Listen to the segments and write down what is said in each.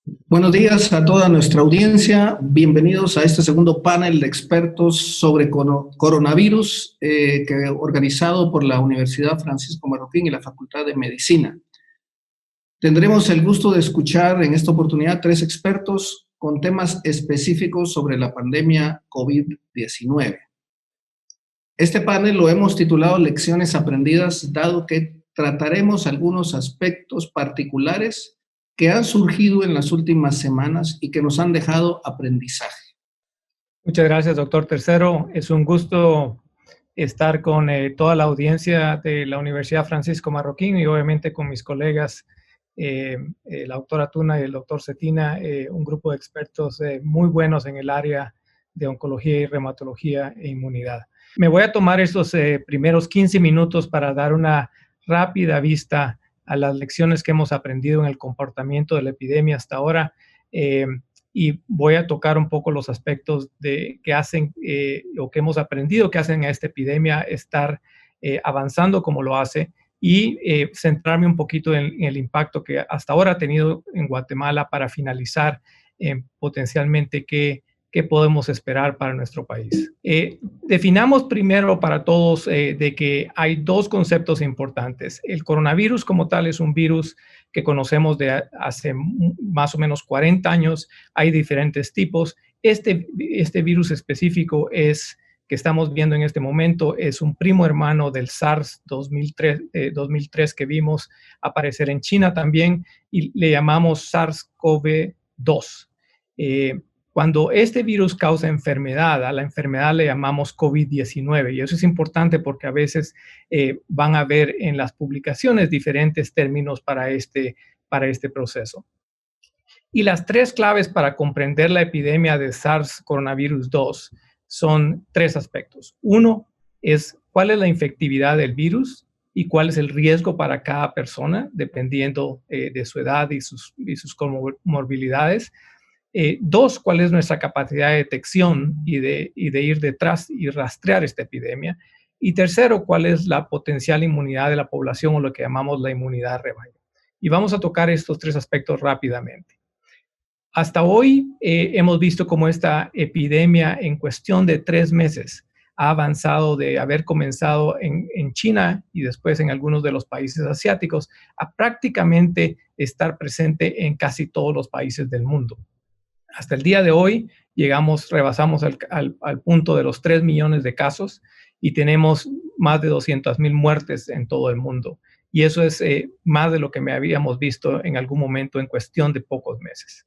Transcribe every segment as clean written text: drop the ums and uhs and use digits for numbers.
Buenos días a toda nuestra audiencia. Bienvenidos a este segundo panel de expertos sobre coronavirus organizado por la Universidad Francisco Marroquín y la Facultad de Medicina. Tendremos el gusto de escuchar en esta oportunidad tres expertos con temas específicos sobre la pandemia COVID-19. Este panel lo hemos titulado Lecciones aprendidas, dado que trataremos algunos aspectos particulares que han surgido en las últimas semanas y que nos han dejado aprendizaje. Muchas gracias, doctor Tercero. Es un gusto estar con toda la audiencia de la Universidad Francisco Marroquín y obviamente con mis colegas, la doctora Tuna y el doctor Cetina, un grupo de expertos muy buenos en el área de oncología y reumatología e inmunidad. Me voy a tomar estos primeros 15 minutos para dar una rápida vista a las lecciones que hemos aprendido en el comportamiento de la epidemia hasta ahora, y voy a tocar un poco los aspectos que hacen o que hemos aprendido que hacen a esta epidemia estar avanzando como lo hace y centrarme un poquito en el impacto que hasta ahora ha tenido en Guatemala para finalizar potencialmente qué podemos esperar para nuestro país. Definamos primero para todos de que hay dos conceptos importantes. El coronavirus como tal es un virus que conocemos de hace más o menos 40 años. Hay diferentes tipos. Este virus específico que estamos viendo en este momento es un primo hermano del SARS 2003 que vimos aparecer en China también y le llamamos SARS-CoV-2. Cuando este virus causa enfermedad, a la enfermedad le llamamos COVID-19 y eso es importante porque a veces van a ver en las publicaciones diferentes términos para este proceso. Y las tres claves para comprender la epidemia de SARS coronavirus 2 son tres aspectos. Uno es cuál es la infectividad del virus y cuál es el riesgo para cada persona, dependiendo de su edad y sus comorbilidades. Dos, cuál es nuestra capacidad de detección y de ir detrás y rastrear esta epidemia. Y tercero, cuál es la potencial inmunidad de la población o lo que llamamos la inmunidad de rebaño. Y vamos a tocar estos tres aspectos rápidamente. Hasta hoy hemos visto cómo esta epidemia en cuestión de 3 meses ha avanzado de haber comenzado en China y después en algunos de los países asiáticos a prácticamente estar presente en casi todos los países del mundo. Hasta el día de hoy rebasamos al punto de los 3 millones de casos y tenemos más de 200,000 muertes en todo el mundo. Y eso es más de lo que habíamos visto en algún momento en cuestión de pocos meses.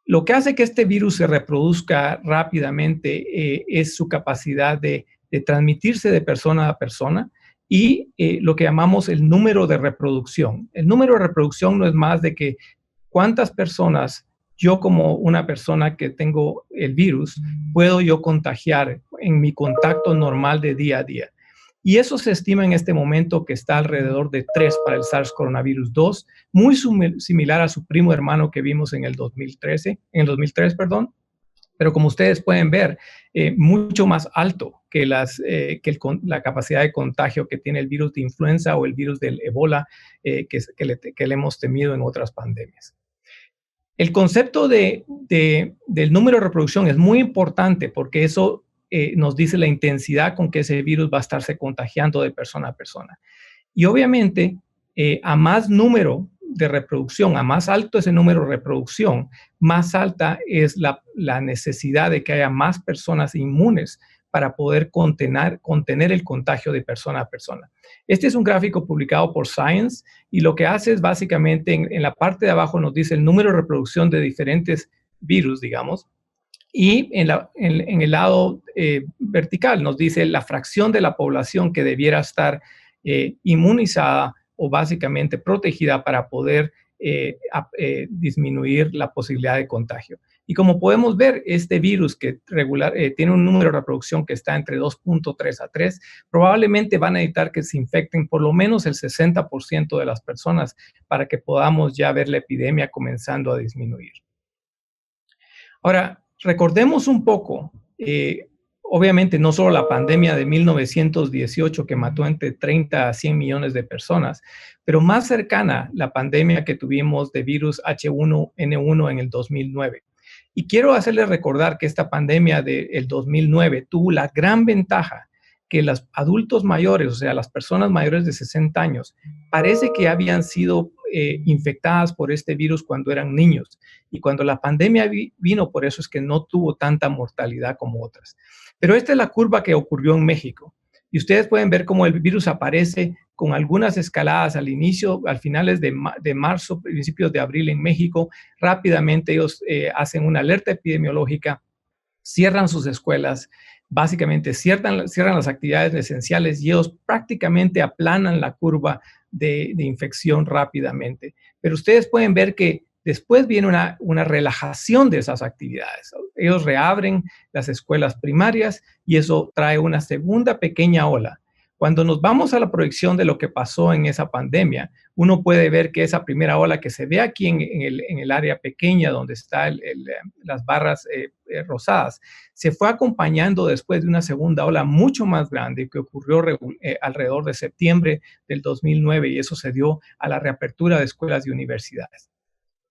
Lo que hace que este virus se reproduzca rápidamente es su capacidad de transmitirse de persona a persona y lo que llamamos el número de reproducción. El número de reproducción no es más de que cuántas personas yo como una persona que tengo el virus puedo yo contagiar en mi contacto normal de día a día. Y eso se estima en este momento que está alrededor de 3 para el SARS coronavirus 2, muy similar a su primo hermano que vimos en el 2003, pero como ustedes pueden ver, mucho más alto que la capacidad de contagio que tiene el virus de influenza o el virus del Ebola que le hemos temido en otras pandemias. El concepto del número de reproducción es muy importante porque eso nos dice la intensidad con que ese virus va a estarse contagiando de persona a persona. Y obviamente, a más número de reproducción, a más alto ese número de reproducción, más alta es la necesidad de que haya más personas inmunes para poder contener el contagio de persona a persona. Este es un gráfico publicado por Science y lo que hace es básicamente en la parte de abajo nos dice el número de reproducción de diferentes virus, digamos, y en el lado vertical nos dice la fracción de la población que debiera estar inmunizada o básicamente protegida para poder disminuir la posibilidad de contagio. Y como podemos ver, este virus que tiene un número de reproducción que está entre 2.3 a 3, probablemente van a necesitar que se infecten por lo menos el 60% de las personas para que podamos ya ver la epidemia comenzando a disminuir. Ahora, recordemos un poco obviamente no solo la pandemia de 1918 que mató entre 30 a 100 millones de personas, pero más cercana la pandemia que tuvimos de virus H1N1 en el 2009. Y quiero hacerles recordar que esta pandemia del 2009 tuvo la gran ventaja que los adultos mayores, o sea, las personas mayores de 60 años, parece que habían sido infectadas por este virus cuando eran niños. Y cuando la pandemia vino, por eso es que no tuvo tanta mortalidad como otras. Pero esta es la curva que ocurrió en México. Y ustedes pueden ver cómo el virus aparece con algunas escaladas al inicio, al finales de marzo, principios de abril en México. Rápidamente ellos hacen una alerta epidemiológica, cierran sus escuelas, básicamente cierran las actividades esenciales y ellos prácticamente aplanan la curva de infección rápidamente. Pero ustedes pueden ver que después viene una relajación de esas actividades. Ellos reabren las escuelas primarias y eso trae una segunda pequeña ola. Cuando nos vamos a la proyección de lo que pasó en esa pandemia, uno puede ver que esa primera ola que se ve aquí en el área pequeña donde están las barras rosadas, se fue acompañando después de una segunda ola mucho más grande que ocurrió alrededor de septiembre del 2009 y eso se dio a la reapertura de escuelas y universidades.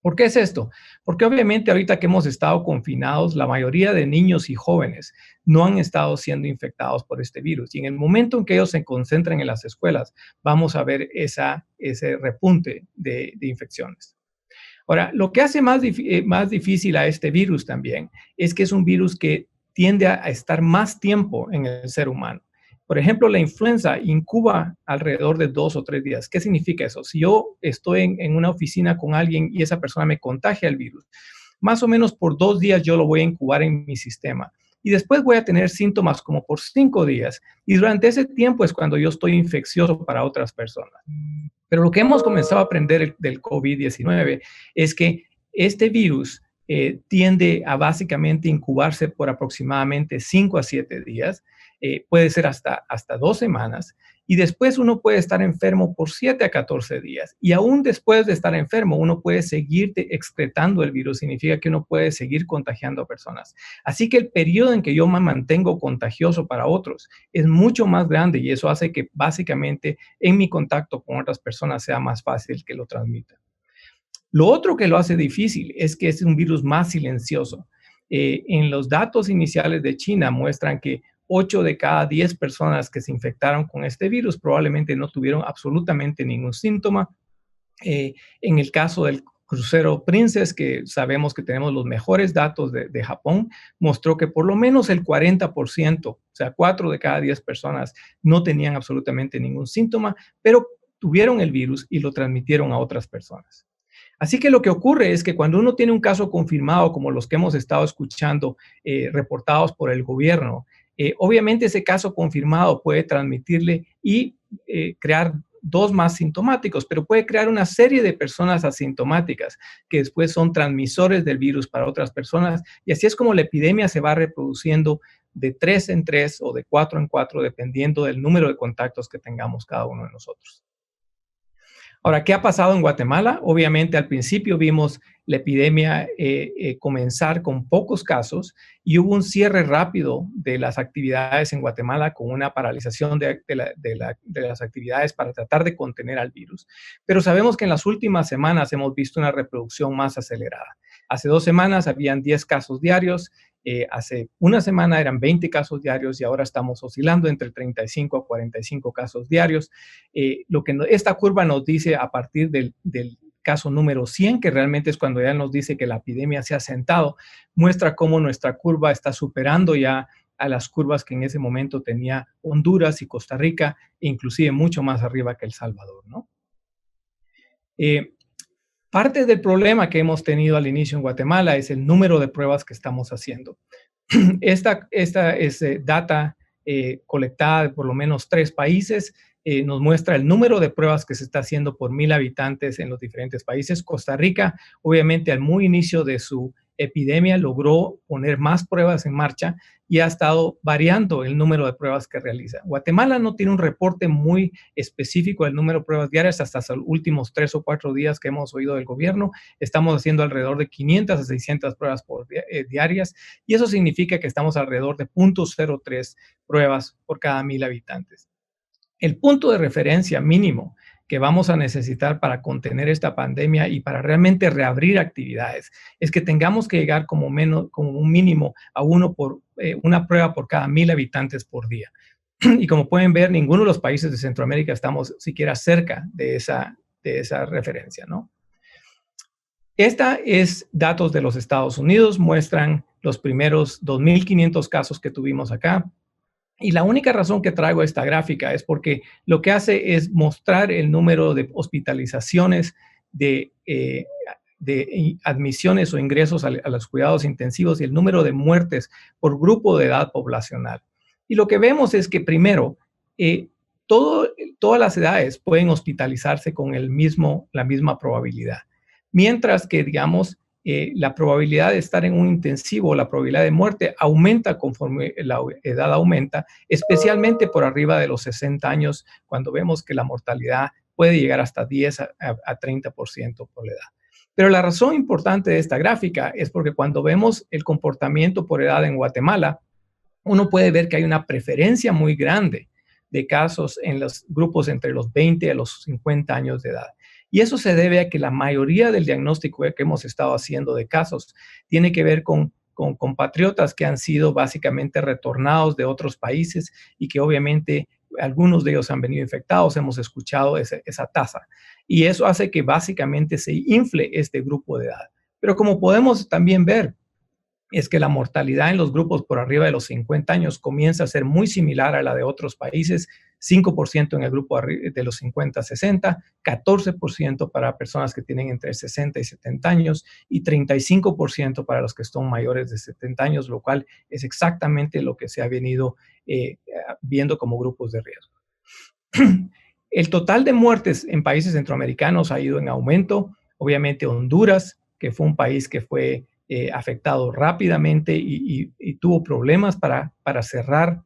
¿Por qué es esto? Porque obviamente ahorita que hemos estado confinados, la mayoría de niños y jóvenes no han estado siendo infectados por este virus. Y en el momento en que ellos se concentren en las escuelas, vamos a ver ese repunte de infecciones. Ahora, lo que hace más difícil a este virus también es que es un virus que tiende a estar más tiempo en el ser humano. Por ejemplo, la influenza incuba alrededor de 2 o 3 días. ¿Qué significa eso? Si yo estoy en una oficina con alguien y esa persona me contagia el virus, más o menos por 2 días yo lo voy a incubar en mi sistema. Y después voy a tener síntomas como por 5 días. Y durante ese tiempo es cuando yo estoy infeccioso para otras personas. Pero lo que hemos comenzado a aprender del COVID-19 es que este virus tiende a básicamente incubarse por aproximadamente 5 a 7 días, puede ser hasta 2 semanas, y después uno puede estar enfermo por 7 a 14 días. Y aún después de estar enfermo, uno puede seguir excretando el virus, significa que uno puede seguir contagiando a personas. Así que el periodo en que yo me mantengo contagioso para otros es mucho más grande y eso hace que básicamente en mi contacto con otras personas sea más fácil que lo transmita. Lo otro que lo hace difícil es que es un virus más silencioso. En los datos iniciales de China muestran que 8 de cada 10 personas que se infectaron con este virus probablemente no tuvieron absolutamente ningún síntoma. En el caso del crucero Princess, que sabemos que tenemos los mejores datos de Japón, mostró que por lo menos el 40%, o sea, 4 de cada 10 personas no tenían absolutamente ningún síntoma, pero tuvieron el virus y lo transmitieron a otras personas. Así que lo que ocurre es que cuando uno tiene un caso confirmado, como los que hemos estado escuchando, reportados por el gobierno, obviamente ese caso confirmado puede transmitirle y crear 2 más sintomáticos, pero puede crear una serie de personas asintomáticas que después son transmisores del virus para otras personas. Y así es como la epidemia se va reproduciendo de 3 en 3 o de 4 en 4, dependiendo del número de contactos que tengamos cada uno de nosotros. Ahora, ¿qué ha pasado en Guatemala? Obviamente, al principio vimos la epidemia comenzar con pocos casos y hubo un cierre rápido de las actividades en Guatemala con una paralización de las actividades para tratar de contener al virus. Pero sabemos que en las últimas semanas hemos visto una reproducción más acelerada. Hace 2 semanas habían 10 casos diarios. Hace una semana eran 20 casos diarios y ahora estamos oscilando entre 35 a 45 casos diarios. Lo que esta curva nos dice a partir del caso número 100, que realmente es cuando ya nos dice que la epidemia se ha asentado, muestra cómo nuestra curva está superando ya a las curvas que en ese momento tenía Honduras y Costa Rica, e inclusive mucho más arriba que El Salvador, ¿no? Parte del problema que hemos tenido al inicio en Guatemala es el número de pruebas que estamos haciendo. Esta es data colectada de por lo menos 3 países. Nos muestra el número de pruebas que se está haciendo por 1,000 habitantes en los diferentes países. Costa Rica, obviamente, al muy inicio de su epidemia logró poner más pruebas en marcha y ha estado variando el número de pruebas que realiza. Guatemala no tiene un reporte muy específico del número de pruebas diarias hasta los últimos 3 o 4 días que hemos oído del gobierno. Estamos haciendo alrededor de 500 a 600 pruebas diarias y eso significa que estamos alrededor de 0.03 pruebas por cada 1,000 habitantes. El punto de referencia mínimo que vamos a necesitar para contener esta pandemia y para realmente reabrir actividades es que tengamos que llegar como un mínimo a una prueba por cada 1,000 habitantes por día. Y como pueden ver, ninguno de los países de Centroamérica estamos siquiera cerca de esa referencia, ¿no? Esta es datos de los Estados Unidos, muestran los primeros 2,500 casos que tuvimos acá. Y la única razón que traigo esta gráfica es porque lo que hace es mostrar el número de hospitalizaciones, de admisiones o ingresos a los cuidados intensivos y el número de muertes por grupo de edad poblacional. Y lo que vemos es que primero, todas las edades pueden hospitalizarse con la misma probabilidad. Mientras que, digamos, la probabilidad de estar en un intensivo, la probabilidad de muerte aumenta conforme la edad aumenta, especialmente por arriba de los 60 años, cuando vemos que la mortalidad puede llegar hasta 10 a 30% por la edad. Pero la razón importante de esta gráfica es porque cuando vemos el comportamiento por edad en Guatemala, uno puede ver que hay una preferencia muy grande de casos en los grupos entre los 20 a los 50 años de edad. Y eso se debe a que la mayoría del diagnóstico que hemos estado haciendo de casos tiene que ver con compatriotas que han sido básicamente retornados de otros países y que obviamente algunos de ellos han venido infectados, hemos escuchado esa tasa. Y eso hace que básicamente se infle este grupo de edad. Pero como podemos también ver, es que la mortalidad en los grupos por arriba de los 50 años comienza a ser muy similar a la de otros países, 5% en el grupo de los 50 a 60, 14% para personas que tienen entre 60 y 70 años y 35% para los que son mayores de 70 años, lo cual es exactamente lo que se ha venido viendo como grupos de riesgo. El total de muertes en países centroamericanos ha ido en aumento. Obviamente Honduras, que fue un país que fue afectado rápidamente y tuvo problemas para cerrar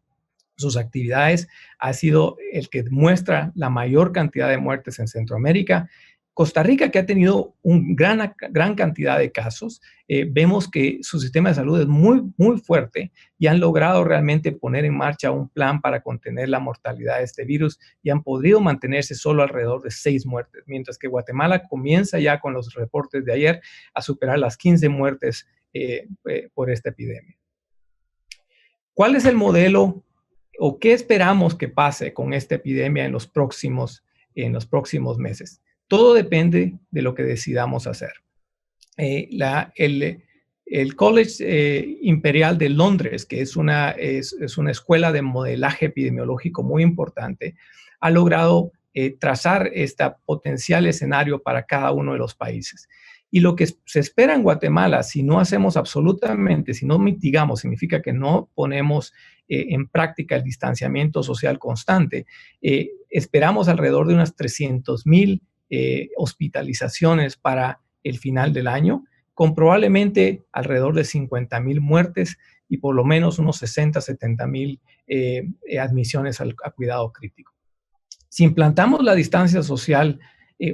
sus actividades, ha sido el que muestra la mayor cantidad de muertes en Centroamérica. Costa Rica, que ha tenido una gran cantidad de casos, vemos que su sistema de salud es muy, muy fuerte y han logrado realmente poner en marcha un plan para contener la mortalidad de este virus y han podido mantenerse solo alrededor de 6 muertes, mientras que Guatemala comienza ya con los reportes de ayer a superar las 15 muertes por esta epidemia. ¿Cuál es el modelo o qué esperamos que pase con esta epidemia en los próximos meses? Todo depende de lo que decidamos hacer. El College Imperial de Londres, que es una escuela de modelaje epidemiológico muy importante, ha logrado trazar este potencial escenario para cada uno de los países. Y lo que se espera en Guatemala, si no hacemos absolutamente, si no mitigamos, significa que no ponemos en práctica el distanciamiento social constante, esperamos alrededor de unas 300,000 hospitalizaciones para el final del año, con probablemente alrededor de 50,000 muertes y por lo menos unos 60, 70,000 admisiones a cuidado crítico. Si implantamos la distancia social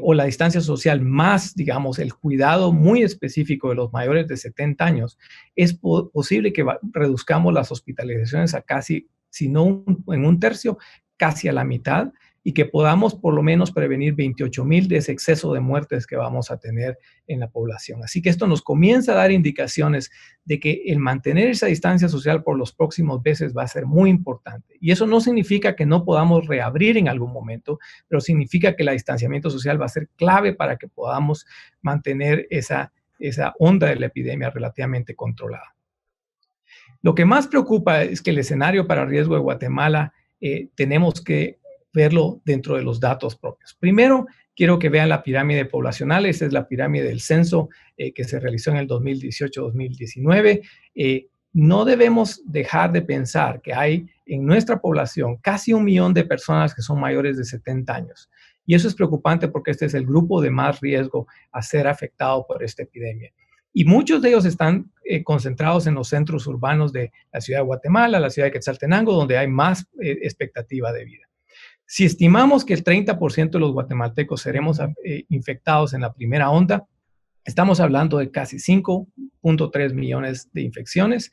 o la distancia social más, digamos, el cuidado muy específico de los mayores de 70 años, es posible que reduzcamos las hospitalizaciones a casi, si no en un tercio, casi a la mitad, y que podamos por lo menos prevenir 28,000 de ese exceso de muertes que vamos a tener en la población. Así que esto nos comienza a dar indicaciones de que el mantener esa distancia social por los próximos meses va a ser muy importante. Y eso no significa que no podamos reabrir en algún momento, pero significa que el distanciamiento social va a ser clave para que podamos mantener esa onda de la epidemia relativamente controlada. Lo que más preocupa es que el escenario para riesgo de Guatemala tenemos que verlo dentro de los datos propios. Primero, quiero que vean la pirámide poblacional. Esta es la pirámide del censo que se realizó en el 2018-2019. No debemos dejar de pensar que hay en nuestra población casi 1 millón de personas que son mayores de 70 años. Y eso es preocupante porque este es el grupo de más riesgo a ser afectado por esta epidemia. Y muchos de ellos están concentrados en los centros urbanos de la ciudad de Guatemala, la ciudad de Quetzaltenango, donde hay más expectativa de vida. Si estimamos que el 30% de los guatemaltecos seremos infectados en la primera onda, estamos hablando de casi 5.3 millones de infecciones.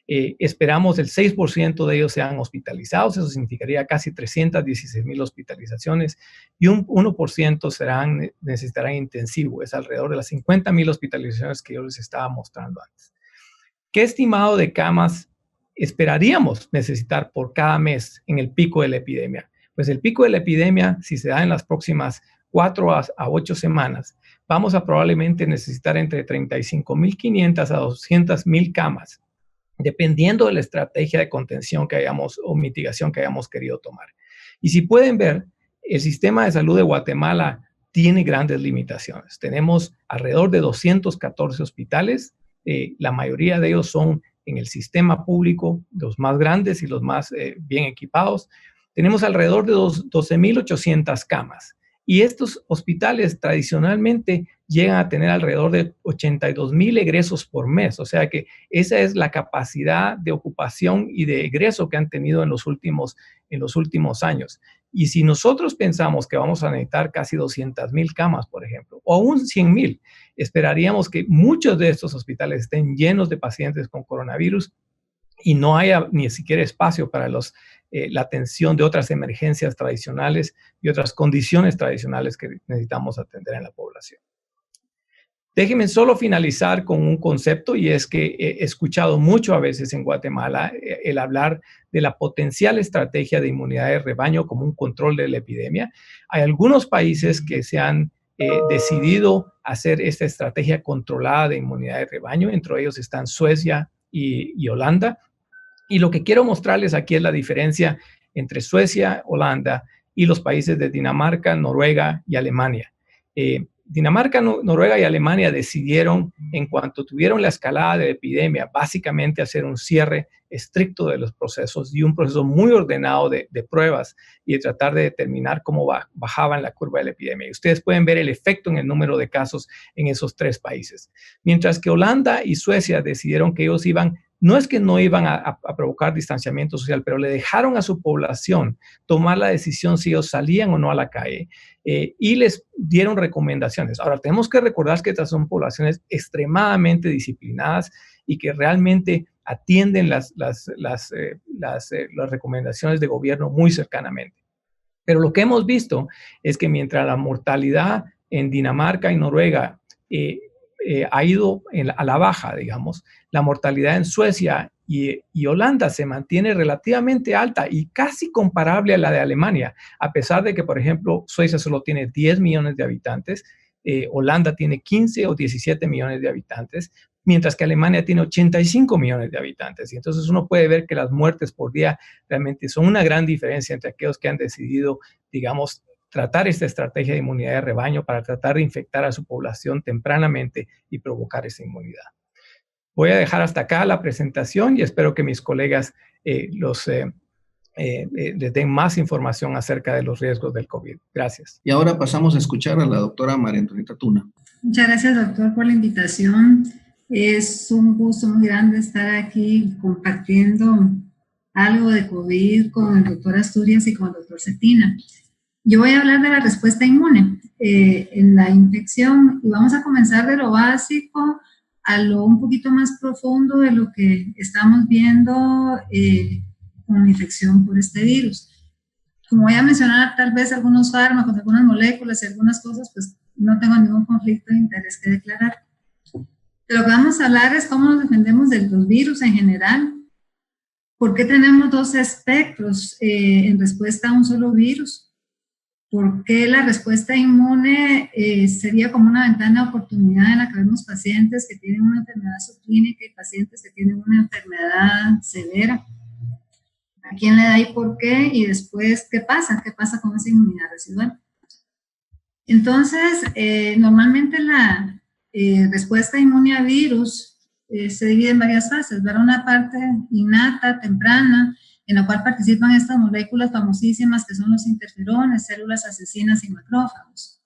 Esperamos el 6% de ellos sean hospitalizados, eso significaría casi 316,000 hospitalizaciones, y un 1% necesitarán intensivo, es alrededor de las 50,000 hospitalizaciones que yo les estaba mostrando antes. ¿Qué estimado de camas esperaríamos necesitar por cada mes en el pico de la epidemia? Pues el pico de la epidemia, si se da en las próximas 4 a 8 semanas, vamos a probablemente necesitar entre 35,500 a 200,000 camas, dependiendo de la estrategia de contención que hayamos o mitigación que hayamos querido tomar. Y si pueden ver, el sistema de salud de Guatemala tiene grandes limitaciones. Tenemos alrededor de 214 hospitales, la mayoría de ellos son en el sistema público, los más grandes y los más bien equipados. Tenemos alrededor de 12,800 camas. Y estos hospitales tradicionalmente llegan a tener alrededor de 82,000 egresos por mes. O sea que esa es la capacidad de ocupación y de egreso que han tenido en los últimos años. Y si nosotros pensamos que vamos a necesitar casi 200,000 camas, por ejemplo, o aún 100,000, esperaríamos que muchos de estos hospitales estén llenos de pacientes con coronavirus y no haya ni siquiera espacio para la atención de otras emergencias tradicionales y otras condiciones tradicionales que necesitamos atender en la población. Déjenme solo finalizar con un concepto, y es que he escuchado mucho a veces en Guatemala el hablar de la potencial estrategia de inmunidad de rebaño como un control de la epidemia. Hay algunos países que se han decidido hacer esta estrategia controlada de inmunidad de rebaño, entre ellos están Suecia y Holanda. Y lo que quiero mostrarles aquí es la diferencia entre Suecia, Holanda y los países de Dinamarca, Noruega y Alemania. Dinamarca, Noruega y Alemania decidieron, en cuanto tuvieron la escalada de la epidemia, básicamente hacer un cierre estricto de los procesos y un proceso muy ordenado de pruebas y de tratar de determinar cómo bajaban la curva de la epidemia. Y ustedes pueden ver el efecto en el número de casos en esos 3 países. Mientras que Holanda y Suecia decidieron que ellos no es que no iban a provocar distanciamiento social, pero le dejaron a su población tomar la decisión si ellos salían o no a la calle, y les dieron recomendaciones. Ahora, tenemos que recordar que estas son poblaciones extremadamente disciplinadas y que realmente atienden las recomendaciones de gobierno muy cercanamente. Pero lo que hemos visto es que mientras la mortalidad en Dinamarca y Noruega ha ido a la baja, digamos, la mortalidad en Suecia y Holanda se mantiene relativamente alta y casi comparable a la de Alemania, a pesar de que, por ejemplo, Suecia solo tiene 10 millones de habitantes, Holanda tiene 15 o 17 millones de habitantes, mientras que Alemania tiene 85 millones de habitantes. Y entonces uno puede ver que las muertes por día realmente son una gran diferencia entre aquellos que han decidido, digamos, tratar esta estrategia de inmunidad de rebaño para tratar de infectar a su población tempranamente y provocar esa inmunidad. Voy a dejar hasta acá la presentación y espero que mis colegas les den más información acerca de los riesgos del COVID. Gracias. Y ahora pasamos a escuchar a la doctora María Antonieta Tuna. Muchas gracias, doctor, por la invitación. Es un gusto muy grande estar aquí compartiendo algo de COVID con el doctor Asturias y con el doctor Cetina. Yo voy a hablar de la respuesta inmune en la infección y vamos a comenzar de lo básico a lo un poquito más profundo de lo que estamos viendo con la infección por este virus. Como voy a mencionar tal vez algunos fármacos, algunas moléculas y algunas cosas, pues no tengo ningún conflicto de interés que declarar. De lo que vamos a hablar es cómo nos defendemos de los virus en general. ¿Por qué tenemos 2 espectros en respuesta a un solo virus? ¿Por qué la respuesta inmune sería como una ventana de oportunidad en la que vemos pacientes que tienen una enfermedad subclínica y pacientes que tienen una enfermedad severa? ¿A quién le da y por qué? Y después, ¿qué pasa? ¿Qué pasa con esa inmunidad residual? Entonces, normalmente la respuesta inmune a virus se divide en varias fases, ¿verdad? Una parte innata, temprana, en la cual participan estas moléculas famosísimas que son los interferones, células asesinas y macrófagos.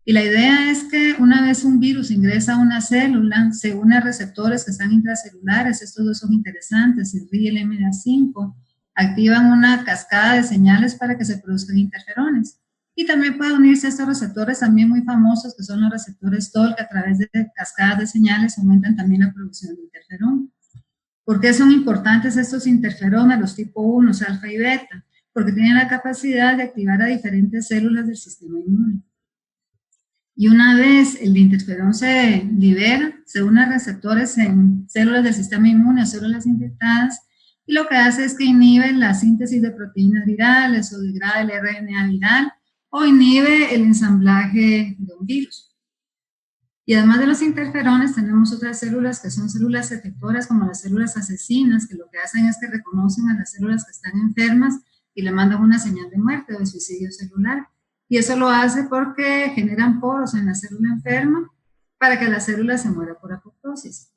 Y la idea es que una vez un virus ingresa a una célula, se une a receptores que están intracelulares, estos dos son interesantes, el RI y el MDA5, activan una cascada de señales para que se produzcan interferones. Y también puede unirse a estos receptores también muy famosos, que son los receptores TOL, que a través de cascadas de señales aumentan también la producción de interferón. ¿Por qué son importantes estos interferones, los tipo 1, alfa y beta? Porque tienen la capacidad de activar a diferentes células del sistema inmune. Y una vez el interferón se libera, se une a receptores en células del sistema inmune o células infectadas, y lo que hace es que inhibe la síntesis de proteínas virales o degrada el RNA viral o inhibe el ensamblaje de un virus. Y además de los interferones, tenemos otras células que son células efectoras, como las células asesinas, que lo que hacen es que reconocen a las células que están enfermas y le mandan una señal de muerte o de suicidio celular. Y eso lo hace porque generan poros en la célula enferma para que la célula se muera por apoptosis.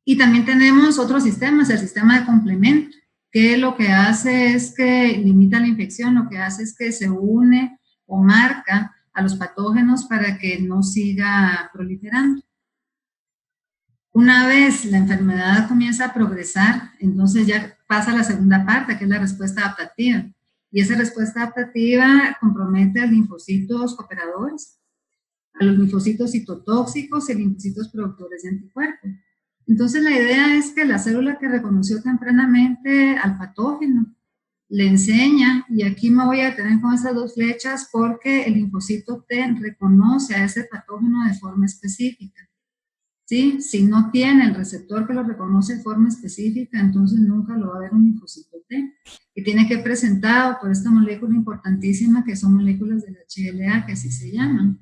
Y también tenemos otros sistemas, el sistema de complemento, que lo que hace es que limita la infección, lo que hace es que se une o marca a los patógenos para que no siga proliferando. Una vez la enfermedad comienza a progresar, entonces ya pasa a la segunda parte, que es la respuesta adaptativa. Y esa respuesta adaptativa compromete a linfocitos cooperadores, a los linfocitos citotóxicos y linfocitos productores de anticuerpos. Entonces la idea es que la célula que reconoció tempranamente al patógeno le enseña, y aquí me voy a detener con esas dos flechas porque el linfocito T reconoce a ese patógeno de forma específica. ¿Sí? Si no tiene el receptor que lo reconoce de forma específica, entonces nunca lo va a ver un linfocito T. Y tiene que presentado por esta molécula importantísima que son moléculas del HLA, que así se llaman.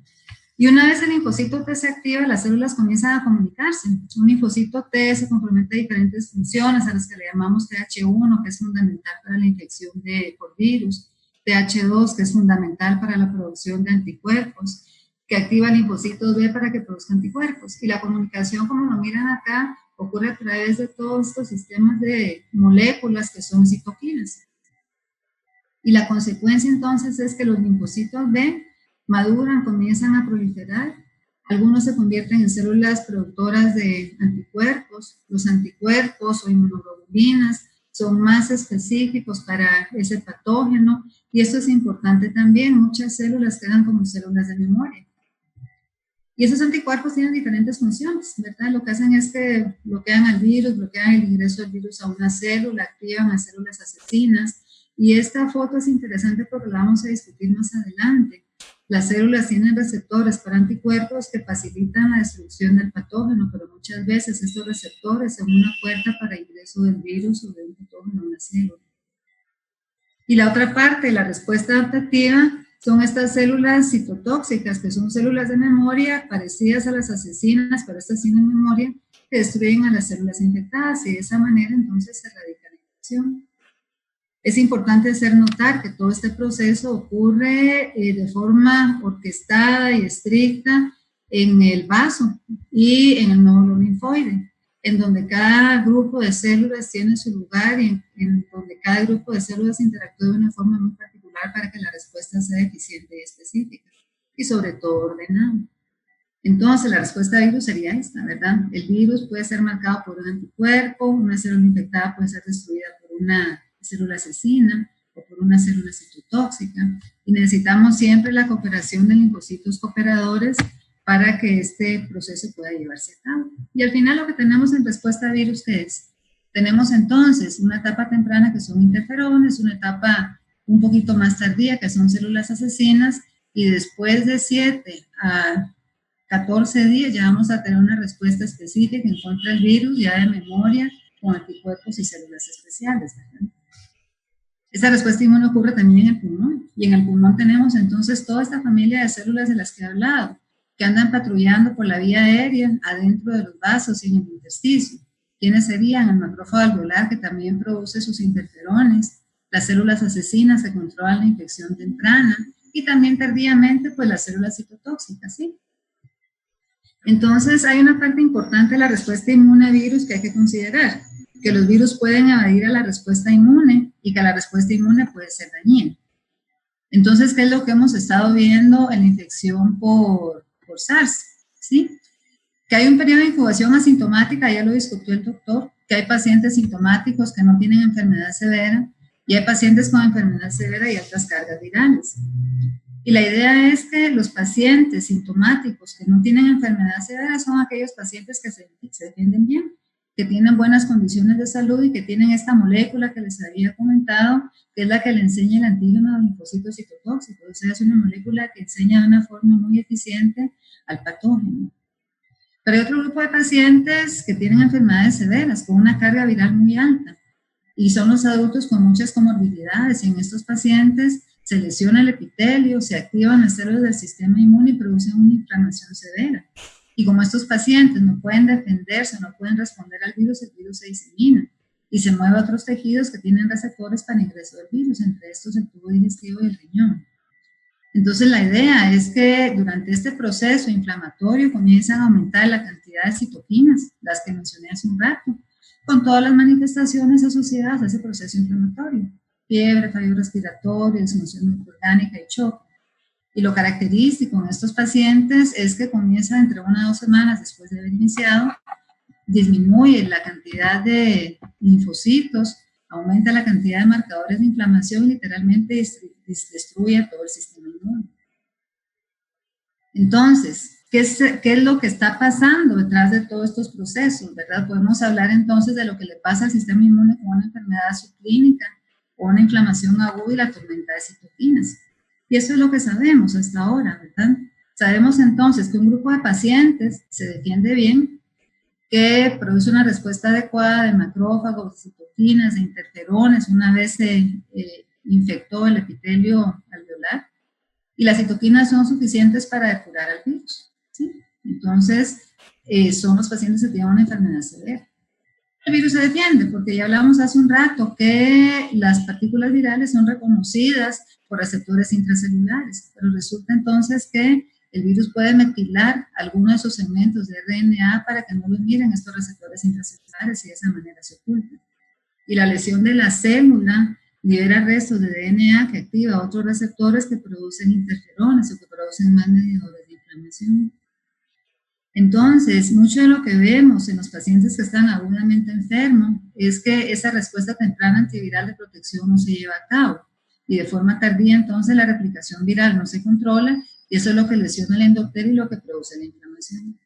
Y una vez el linfocito T se activa, las células comienzan a comunicarse. Un linfocito T se compromete a diferentes funciones, a las que le llamamos TH1, que es fundamental para la infección por virus, TH2, que es fundamental para la producción de anticuerpos, que activa linfocitos B para que produzca anticuerpos. Y la comunicación, como lo miran acá, ocurre a través de todos estos sistemas de moléculas que son citoquinas. Y la consecuencia entonces es que los linfocitos B maduran, comienzan a proliferar, algunos se convierten en células productoras de anticuerpos, los anticuerpos o inmunoglobulinas son más específicos para ese patógeno, y esto es importante también, muchas células quedan como células de memoria. Y esos anticuerpos tienen diferentes funciones, ¿verdad? Lo que hacen es que bloquean al virus, bloquean el ingreso del virus a una célula, activan a células asesinas, y esta foto es interesante porque la vamos a discutir más adelante. Las células tienen receptores para anticuerpos que facilitan la destrucción del patógeno, pero muchas veces estos receptores son una puerta para ingreso del virus o de un patógeno a una célula. Y la otra parte, la respuesta adaptativa, son estas células citotóxicas, que son células de memoria parecidas a las asesinas, pero estas tienen memoria, que destruyen a las células infectadas y de esa manera entonces se erradica la infección. Es importante hacer notar que todo este proceso ocurre de forma orquestada y estricta en el vaso y en el nódulo linfoide, en donde cada grupo de células tiene su lugar y en donde cada grupo de células interactúa de una forma muy particular para que la respuesta sea eficiente y específica y sobre todo ordenada. Entonces la respuesta de virus sería esta, ¿verdad? El virus puede ser marcado por un anticuerpo, una célula infectada puede ser destruida por una célula asesina o por una célula citotóxica, y necesitamos siempre la cooperación de linfocitos cooperadores para que este proceso pueda llevarse a cabo. Y al final lo que tenemos en respuesta a virus, ¿qué es? Tenemos entonces una etapa temprana que son interferones, una etapa un poquito más tardía que son células asesinas, y después de 7 a 14 días ya vamos a tener una respuesta específica en contra del virus, ya de memoria, con anticuerpos y células especiales, ¿verdad? Esta respuesta inmune ocurre también en el pulmón, y en el pulmón tenemos entonces toda esta familia de células de las que he hablado, que andan patrullando por la vía aérea, adentro de los vasos y en el intersticio. ¿Quiénes serían? El macrófago alveolar, que también produce sus interferones, las células asesinas que controlan la infección temprana, y también tardíamente pues las células citotóxicas, ¿sí? Entonces hay una parte importante de la respuesta inmune a virus que hay que considerar, que los virus pueden evadir a la respuesta inmune y que la respuesta inmune puede ser dañina. Entonces, ¿qué es lo que hemos estado viendo en la infección por SARS? ¿Sí? Que hay un periodo de incubación asintomática, ya lo discutió el doctor, que hay pacientes sintomáticos que no tienen enfermedad severa, y hay pacientes con enfermedad severa y altas cargas virales. Y la idea es que los pacientes sintomáticos que no tienen enfermedad severa son aquellos pacientes que se defienden bien, que tienen buenas condiciones de salud y que tienen esta molécula que les había comentado, que es la que le enseña el antígeno al linfocito citotóxico. O sea, es una molécula que enseña de una forma muy eficiente al patógeno. Pero hay otro grupo de pacientes que tienen enfermedades severas, con una carga viral muy alta, y son los adultos con muchas comorbilidades, y en estos pacientes se lesiona el epitelio, se activan las células del sistema inmune y producen una inflamación severa. Y como estos pacientes no pueden defenderse, no pueden responder al virus, el virus se disemina y se mueve a otros tejidos que tienen receptores para ingreso del virus, entre estos el tubo digestivo y el riñón. Entonces la idea es que durante este proceso inflamatorio comienzan a aumentar la cantidad de citoquinas, las que mencioné hace un rato, con todas las manifestaciones asociadas a ese proceso inflamatorio: fiebre, fallo respiratorio, disfunción orgánica y shock. Y lo característico en estos pacientes es que comienza entre 1 a 2 semanas después de haber iniciado, disminuye la cantidad de linfocitos, aumenta la cantidad de marcadores de inflamación y literalmente destruye todo el sistema inmune. Entonces, ¿qué es lo que está pasando detrás de todos estos procesos, verdad? Podemos hablar entonces de lo que le pasa al sistema inmune con una enfermedad subclínica o una inflamación aguda y la tormenta de citoquinas. Y eso es lo que sabemos hasta ahora, ¿verdad? Sabemos entonces que un grupo de pacientes se defiende bien, que produce una respuesta adecuada de macrófagos, de citoquinas, de interferones, una vez se infectó el epitelio alveolar, y las citoquinas son suficientes para depurar al virus, ¿sí? Entonces, son los pacientes que tienen una enfermedad severa. El virus se defiende porque ya hablamos hace un rato que las partículas virales son reconocidas por receptores intracelulares, pero resulta entonces que el virus puede metilar algunos de esos segmentos de RNA para que no los miren estos receptores intracelulares y de esa manera se ocultan. Y la lesión de la célula libera restos de DNA que activa otros receptores que producen interferones o que producen más mediadores de inflamación. Entonces, mucho de lo que vemos en los pacientes que están agudamente enfermos es que esa respuesta temprana antiviral de protección no se lleva a cabo y de forma tardía entonces la replicación viral no se controla y eso es lo que lesiona el endotelio y lo que produce la inflamación.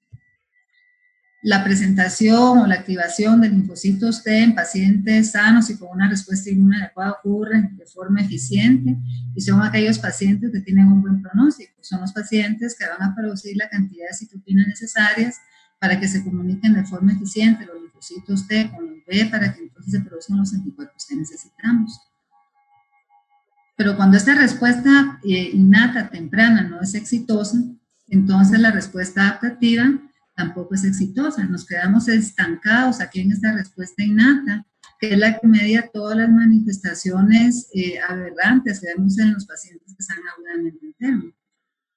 La presentación o la activación de linfocitos T en pacientes sanos y con una respuesta inmune adecuada ocurre de forma eficiente y son aquellos pacientes que tienen un buen pronóstico. Son los pacientes que van a producir la cantidad de citoquinas necesarias para que se comuniquen de forma eficiente los linfocitos T con los B para que entonces se produzcan los anticuerpos que necesitamos. Pero cuando esta respuesta innata temprana no es exitosa, entonces la respuesta adaptativa tampoco es exitosa. Nos quedamos estancados aquí en esta respuesta innata, que es la que media todas las manifestaciones aberrantes que vemos en los pacientes que están agudamente enfermos.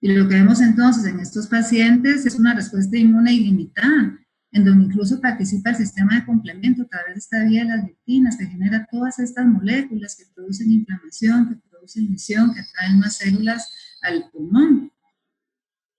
Y lo que vemos entonces en estos pacientes es una respuesta inmune ilimitada, en donde incluso participa el sistema de complemento a través de esta vía de las lectinas, que genera todas estas moléculas que producen inflamación, que producen lesión, que atraen más células al pulmón.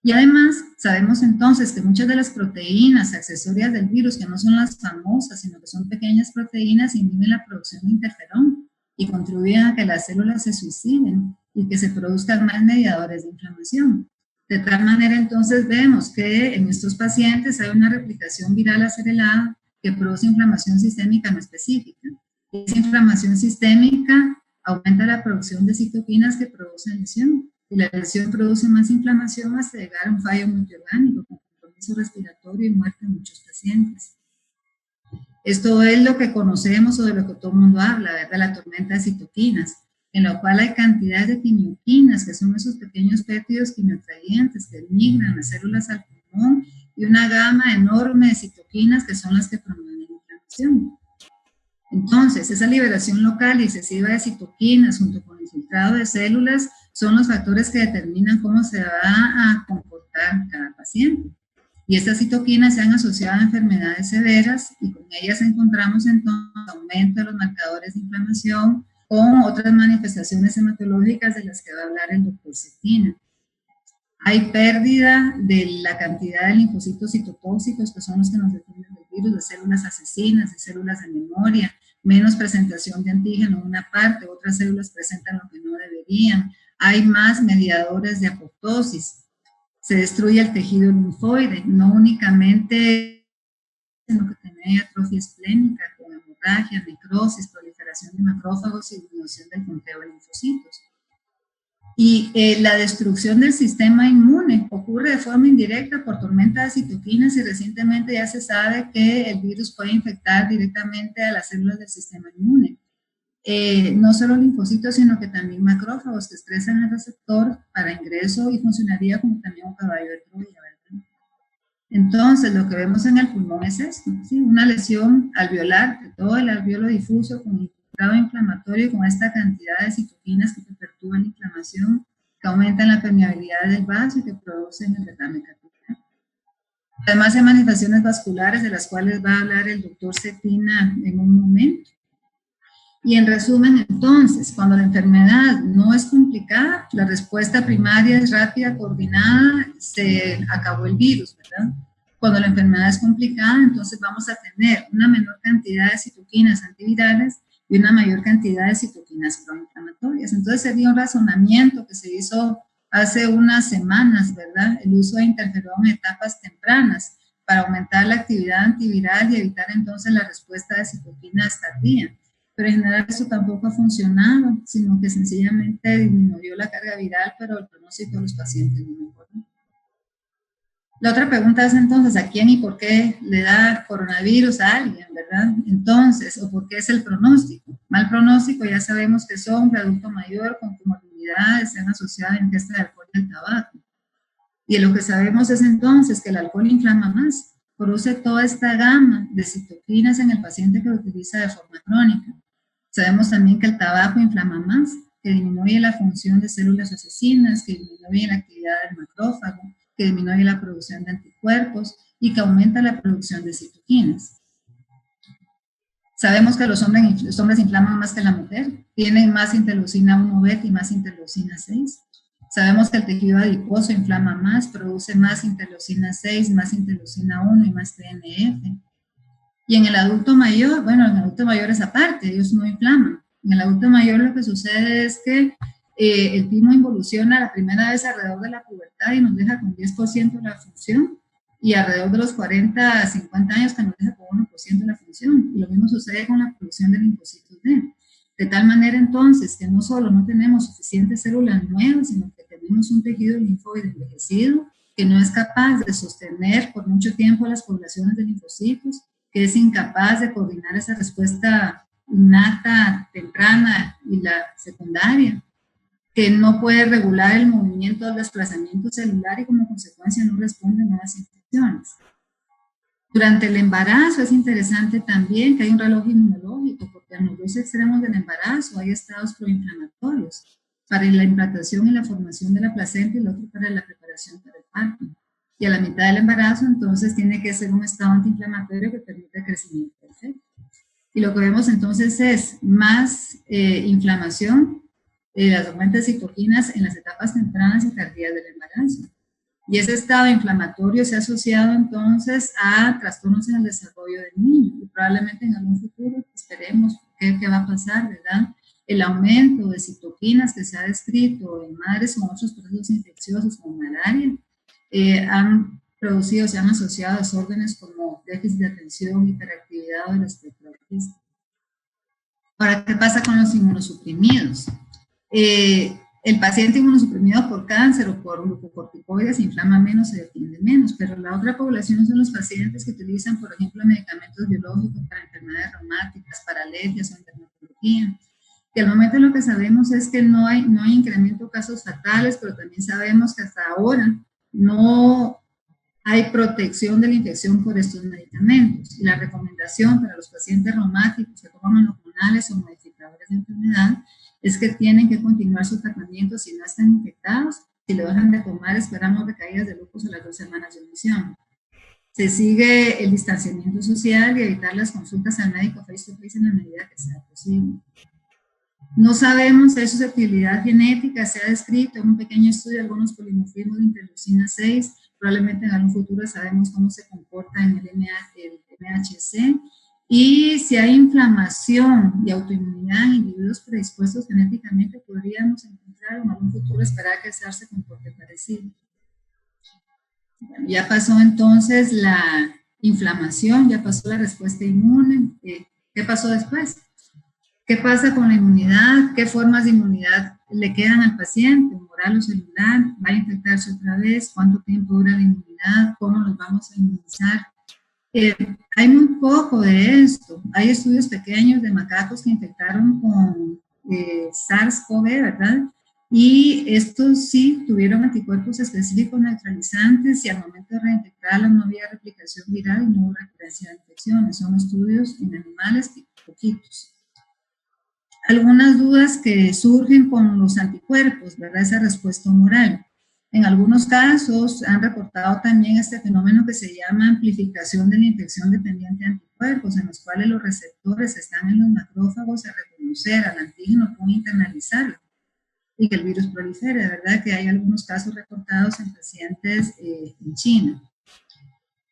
Y además, sabemos entonces que muchas de las proteínas accesorias del virus, que no son las famosas, sino que son pequeñas proteínas, inhiben la producción de interferón y contribuyen a que las células se suiciden y que se produzcan más mediadores de inflamación. De tal manera, entonces, vemos que en estos pacientes hay una replicación viral acelerada que produce inflamación sistémica no específica. Y esa inflamación sistémica aumenta la producción de citoquinas que producen lesión. Y la lesión produce más inflamación hasta llegar a un fallo multiorgánico, con compromiso respiratorio y muerte en muchos pacientes. Esto es lo que conocemos o de lo que todo el mundo habla, ¿verdad? La tormenta de citoquinas, en la cual hay cantidades de quimioquinas, que son esos pequeños péptidos quimioatrayentes que migran las células al pulmón, y una gama enorme de citoquinas que son las que promueven la inflamación. Entonces, esa liberación local y excesiva de citoquinas junto con el filtrado de células son los factores que determinan cómo se va a comportar cada paciente. Y estas citoquinas se han asociado a enfermedades severas y con ellas encontramos entonces aumento de los marcadores de inflamación, con otras manifestaciones hematológicas de las que va a hablar el doctor Cetina. Hay pérdida de la cantidad de linfocitos citotóxicos, que son los que nos defienden del virus, de células asesinas, de células de memoria, menos presentación de antígeno en una parte, otras células presentan lo que no deberían. Hay más mediadores de apoptosis. Se destruye el tejido linfoide, no únicamente, sino que también hay atrofia esplénica, con hemorragia, necrosis, proliferación de macrófagos y disminución del conteo de linfocitos. Y la destrucción del sistema inmune ocurre de forma indirecta por tormenta de citoquinas y recientemente ya se sabe que el virus puede infectar directamente a las células del sistema inmune. No solo linfocitos, sino que también macrófagos que estresan el receptor para ingreso y funcionaría como también un caballo de Troya, ¿verdad? Entonces, lo que vemos en el pulmón es esto, ¿sí? Una lesión alveolar, de todo el alveolo difuso con grado inflamatorio, con esta cantidad de citoquinas que perturban la inflamación, que aumentan la permeabilidad del vaso y que producen el derrame capilar. Además hay manifestaciones vasculares de las cuales va a hablar el doctor Cetina en un momento. Y en resumen, entonces, cuando la enfermedad no es complicada, la respuesta primaria es rápida, coordinada, se acabó el virus, ¿verdad? Cuando la enfermedad es complicada, entonces vamos a tener una menor cantidad de citoquinas antivirales y una mayor cantidad de citoquinas proinflamatorias. Entonces sería un razonamiento que se hizo hace unas semanas, ¿verdad? El uso de interferón en etapas tempranas para aumentar la actividad antiviral y evitar entonces la respuesta de citoquinas tardía. Pero en general eso tampoco ha funcionado, sino que sencillamente disminuyó la carga viral, pero el pronóstico de los pacientes no mejoró. La otra pregunta es entonces, ¿a quién y por qué le da coronavirus a alguien, verdad? Entonces, ¿o por qué es el pronóstico? Mal pronóstico, ya sabemos que es hombre, adulto mayor, con comorbilidades, están asociadas a ingesta de alcohol y el tabaco. Y lo que sabemos es entonces que el alcohol inflama más, produce toda esta gama de citoquinas en el paciente que lo utiliza de forma crónica. Sabemos también que el tabaco inflama más, que disminuye la función de células asesinas, que disminuye la actividad del macrófago, que disminuye la producción de anticuerpos y que aumenta la producción de citoquinas. Sabemos que los hombres inflaman más que la mujer, tienen más interleucina 1 beta y más interleucina 6. Sabemos que el tejido adiposo inflama más, produce más interleucina 6, más interleucina 1 y más TNF. Y en el adulto mayor, bueno, en el adulto mayor es aparte, ellos no inflaman. En el adulto mayor lo que sucede es que el timo involuciona la primera vez alrededor de la pubertad y nos deja con 10% de la función, y alrededor de los 40 a 50 años que nos deja con 1% de la función. Y lo mismo sucede con la producción de linfocitos D. De tal manera entonces que no solo no tenemos suficientes células nuevas, sino que tenemos un tejido linfoide envejecido que no es capaz de sostener por mucho tiempo las poblaciones de linfocitos, que es incapaz de coordinar esa respuesta innata, temprana y la secundaria, que no puede regular el movimiento del desplazamiento celular y como consecuencia no responde a nuevas infecciones. Durante el embarazo es interesante también que hay un reloj inmunológico, porque en los dos extremos del embarazo hay estados proinflamatorios para la implantación y la formación de la placenta y el otro para la preparación para el parto. Y a la mitad del embarazo entonces tiene que ser un estado antiinflamatorio que permita el crecimiento perfecto. Y lo que vemos entonces es más inflamación, las aumentas de citoquinas en las etapas tempranas y tardías del embarazo. Y ese estado inflamatorio se ha asociado entonces a trastornos en el desarrollo del niño. Y probablemente en algún futuro esperemos qué va a pasar, ¿verdad? El aumento de citoquinas que se ha descrito en madres con otros procesos infecciosos como malaria han producido, se han asociado a desórdenes como déficit de atención, hiperactividad o el espectro autista. Ahora, ¿qué pasa con los inmunosuprimidos? El paciente inmunosuprimido por cáncer o por glucocorticoides se inflama menos, se defiende menos, pero la otra población son los pacientes que utilizan, por ejemplo, medicamentos biológicos para enfermedades reumáticas, para alergias o en dermatología. Que al momento lo que sabemos es que no hay incremento de casos fatales, pero también sabemos que hasta ahora no hay protección de la infección por estos medicamentos. Y la recomendación para los pacientes reumáticos que toman monoclonales o modificadores de enfermedad es que tienen que continuar su tratamiento si no están infectados. Si lo dejan de tomar, esperamos recaídas de lupus a las 2 semanas de omisión. Se sigue el distanciamiento social y evitar las consultas al médico face to face en la medida que sea posible. No sabemos si hay susceptibilidad genética, se ha descrito en un pequeño estudio algunos polimorfismos de interleucina 6, probablemente en algún futuro sabemos cómo se comporta en el MHC, y si hay inflamación y autoinmunidad en individuos predispuestos genéticamente, podríamos encontrar en algún futuro esperar que el SARS se comporte parecido. Bueno, ya pasó entonces la inflamación, ya pasó la respuesta inmune. ¿Qué pasó después? ¿Qué pasa con la inmunidad? ¿Qué formas de inmunidad le quedan al paciente? ¿Oral o celular? ¿Va a infectarse otra vez? ¿Cuánto tiempo dura la inmunidad? ¿Cómo nos vamos a inmunizar? Hay muy poco de esto. Hay estudios pequeños de macacos que infectaron con SARS-CoV, ¿verdad? Y estos sí tuvieron anticuerpos específicos neutralizantes y al momento de reinfectarlos no había replicación viral y no hubo recurrencia de infecciones. Son estudios en animales poquitos. Algunas dudas que surgen con los anticuerpos, ¿verdad? Esa respuesta humoral. En algunos casos han reportado también este fenómeno que se llama amplificación de la infección dependiente de anticuerpos, en los cuales los receptores están en los macrófagos a reconocer al antígeno con internalizarlo y que el virus prolifere, ¿verdad? Que hay algunos casos reportados en pacientes en China.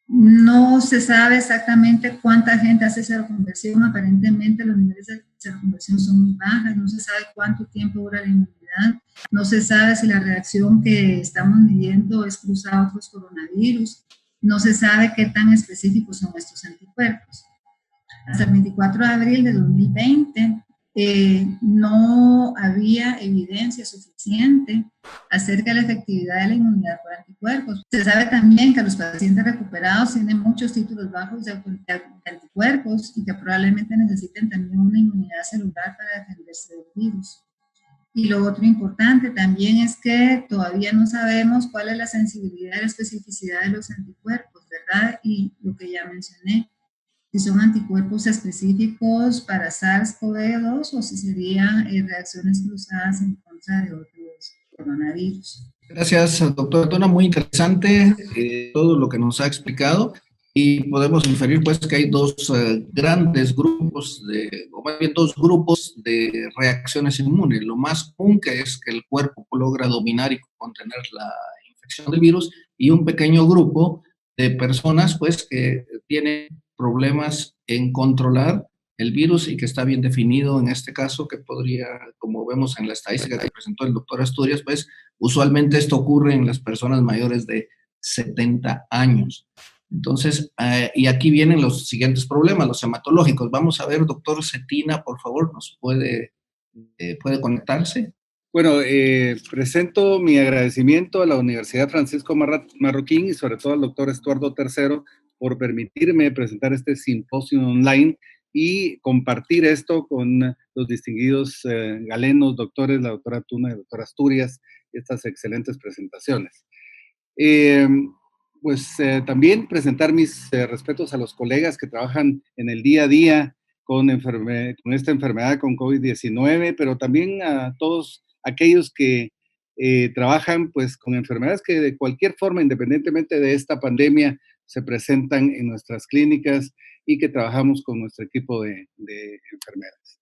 No se sabe exactamente cuánta gente hace seroconversión, aparentemente los niveles de seroconversión son muy bajas, no se sabe cuánto tiempo dura la inmunidad, no se sabe si la reacción que estamos midiendo es cruzada a otros coronavirus, no se sabe qué tan específicos son estos anticuerpos. Hasta el 24 de abril de 2020 no había evidencia suficiente acerca de la efectividad de la inmunidad por anticuerpos. Se sabe también que los pacientes recuperados tienen muchos títulos bajos de anticuerpos y que probablemente necesiten también una inmunidad celular para defenderse del virus. Y lo otro importante también es que todavía no sabemos cuál es la sensibilidad y la especificidad de los anticuerpos, ¿verdad? Y lo que ya mencioné, si son anticuerpos específicos para SARS-CoV-2 o si serían reacciones cruzadas en contra de otros coronavirus. Gracias, doctora Tona, muy interesante todo lo que nos ha explicado y podemos inferir pues que hay dos grandes grupos, o más bien dos grupos de reacciones inmunes. Lo más común que es que el cuerpo logra dominar y contener la infección del virus y un pequeño grupo de personas pues que tienen problemas en controlar el virus y que está bien definido en este caso, que podría, como vemos en la estadística que presentó el doctor Asturias, pues usualmente esto ocurre en las personas mayores de 70 años. Entonces, y aquí vienen los siguientes problemas, los hematológicos. Vamos a ver, doctor Cetina, por favor, ¿nos puede conectarse? Bueno, presento mi agradecimiento a la Universidad Francisco Marroquín y sobre todo al doctor Estuardo III por permitirme presentar este simposio online y compartir esto con los distinguidos galenos, doctores, la doctora Tuna y la doctora Asturias, estas excelentes presentaciones. También presentar mis respetos a los colegas que trabajan en el día a día con esta enfermedad, con COVID-19, pero también a todos aquellos que trabajan pues con enfermedades que de cualquier forma, independientemente de esta pandemia, se presentan en nuestras clínicas y que trabajamos con nuestro equipo de enfermeras.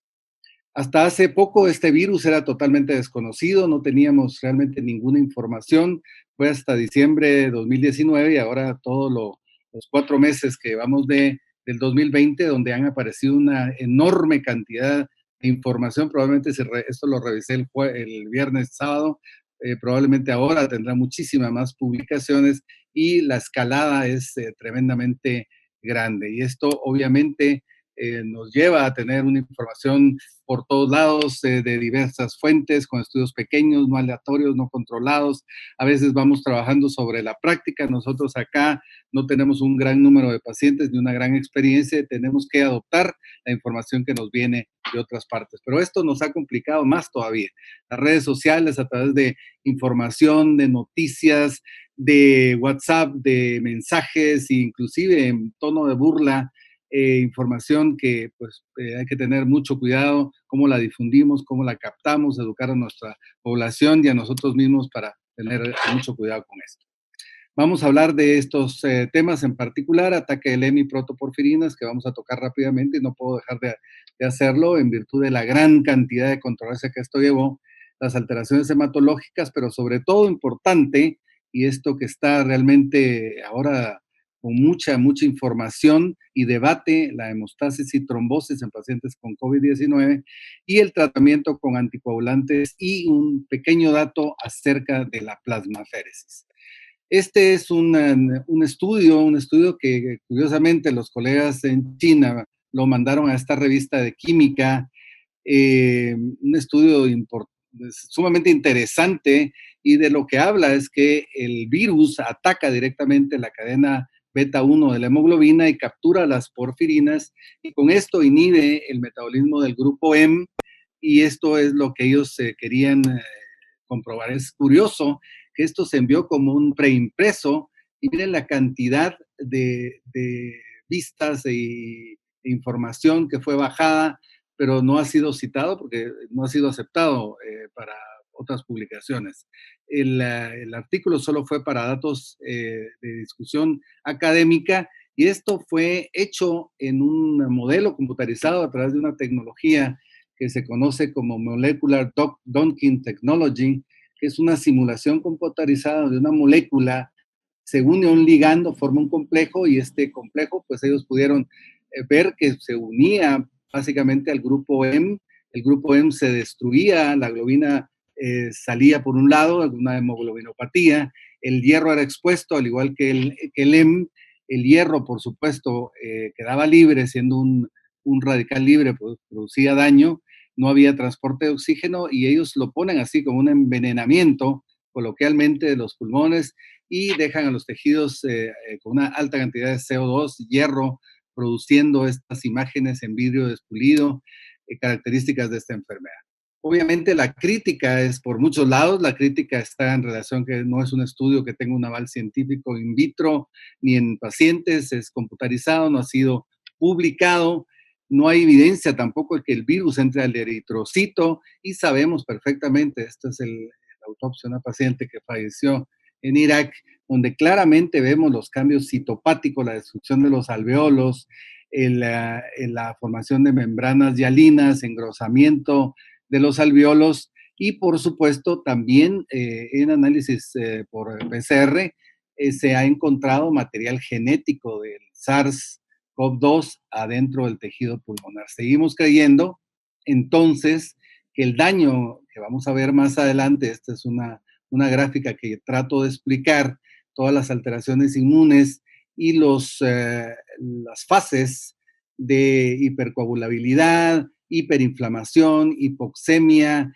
Hasta hace poco este virus era totalmente desconocido, no teníamos realmente ninguna información, fue hasta diciembre de 2019 y ahora todos los 4 meses que vamos del 2020, donde han aparecido una enorme cantidad de información, probablemente esto lo revisé el viernes, sábado, probablemente ahora tendrá muchísimas más publicaciones y la escalada es tremendamente grande. Y esto obviamente nos lleva a tener una información por todos lados, de diversas fuentes, con estudios pequeños, no aleatorios, no controlados. A veces vamos trabajando sobre la práctica. Nosotros acá no tenemos un gran número de pacientes ni una gran experiencia. Tenemos que adoptar la información que nos viene de otras partes. Pero esto nos ha complicado más todavía. Las redes sociales a través de información, de noticias, de WhatsApp, de mensajes, inclusive en tono de burla, información que pues hay que tener mucho cuidado, cómo la difundimos, cómo la captamos, educar a nuestra población y a nosotros mismos para tener mucho cuidado con esto. Vamos a hablar de estos temas en particular, ataque de LEM y protoporfirinas, que vamos a tocar rápidamente y no puedo dejar de hacerlo en virtud de la gran cantidad de controversia que esto llevó, las alteraciones hematológicas, pero sobre todo importante, y esto que está realmente ahora con mucha información y debate, la hemostasis y trombosis en pacientes con COVID-19 y el tratamiento con anticoagulantes y un pequeño dato acerca de la plasmaféresis. Este es un estudio que curiosamente los colegas en China lo mandaron a esta revista de química, un estudio sumamente interesante, y de lo que habla es que el virus ataca directamente la cadena beta 1 de la hemoglobina y captura las porfirinas, y con esto inhibe el metabolismo del grupo M, y esto es lo que ellos querían comprobar. Es curioso que esto se envió como un preimpreso, y miren la cantidad de vistas e información que fue bajada, pero no ha sido citado porque no ha sido aceptado para otras publicaciones. El artículo solo fue para datos de discusión académica, y esto fue hecho en un modelo computarizado a través de una tecnología que se conoce como Molecular Docking Technology, que es una simulación computarizada de una molécula, se une a un ligando, forma un complejo, y este complejo, pues ellos pudieron ver que se unía básicamente al grupo M. El grupo M se destruía, la globina salía por un lado, una hemoglobinopatía, el hierro era expuesto, al igual que el M. El hierro, por supuesto, quedaba libre, siendo un radical libre, pues, producía daño, no había transporte de oxígeno, y ellos lo ponen así como un envenenamiento, coloquialmente, de los pulmones, y dejan a los tejidos con una alta cantidad de CO2, hierro, produciendo estas imágenes en vidrio despulido, características de esta enfermedad. Obviamente la crítica es por muchos lados, la crítica está en relación que no es un estudio que tenga un aval científico in vitro ni en pacientes, es computarizado, no ha sido publicado, no hay evidencia tampoco de que el virus entre al eritrocito, y sabemos perfectamente, esta es la autopsia de una paciente que falleció en Irak, donde claramente vemos los cambios citopáticos, la destrucción de los alveolos, la formación de membranas hialinas, engrosamiento de los alveolos, y por supuesto también en análisis por PCR se ha encontrado material genético del SARS-CoV-2 adentro del tejido pulmonar. Seguimos creyendo entonces que el daño que vamos a ver más adelante, esta es una gráfica que trato de explicar todas las alteraciones inmunes y las fases de hipercoagulabilidad, hiperinflamación, hipoxemia,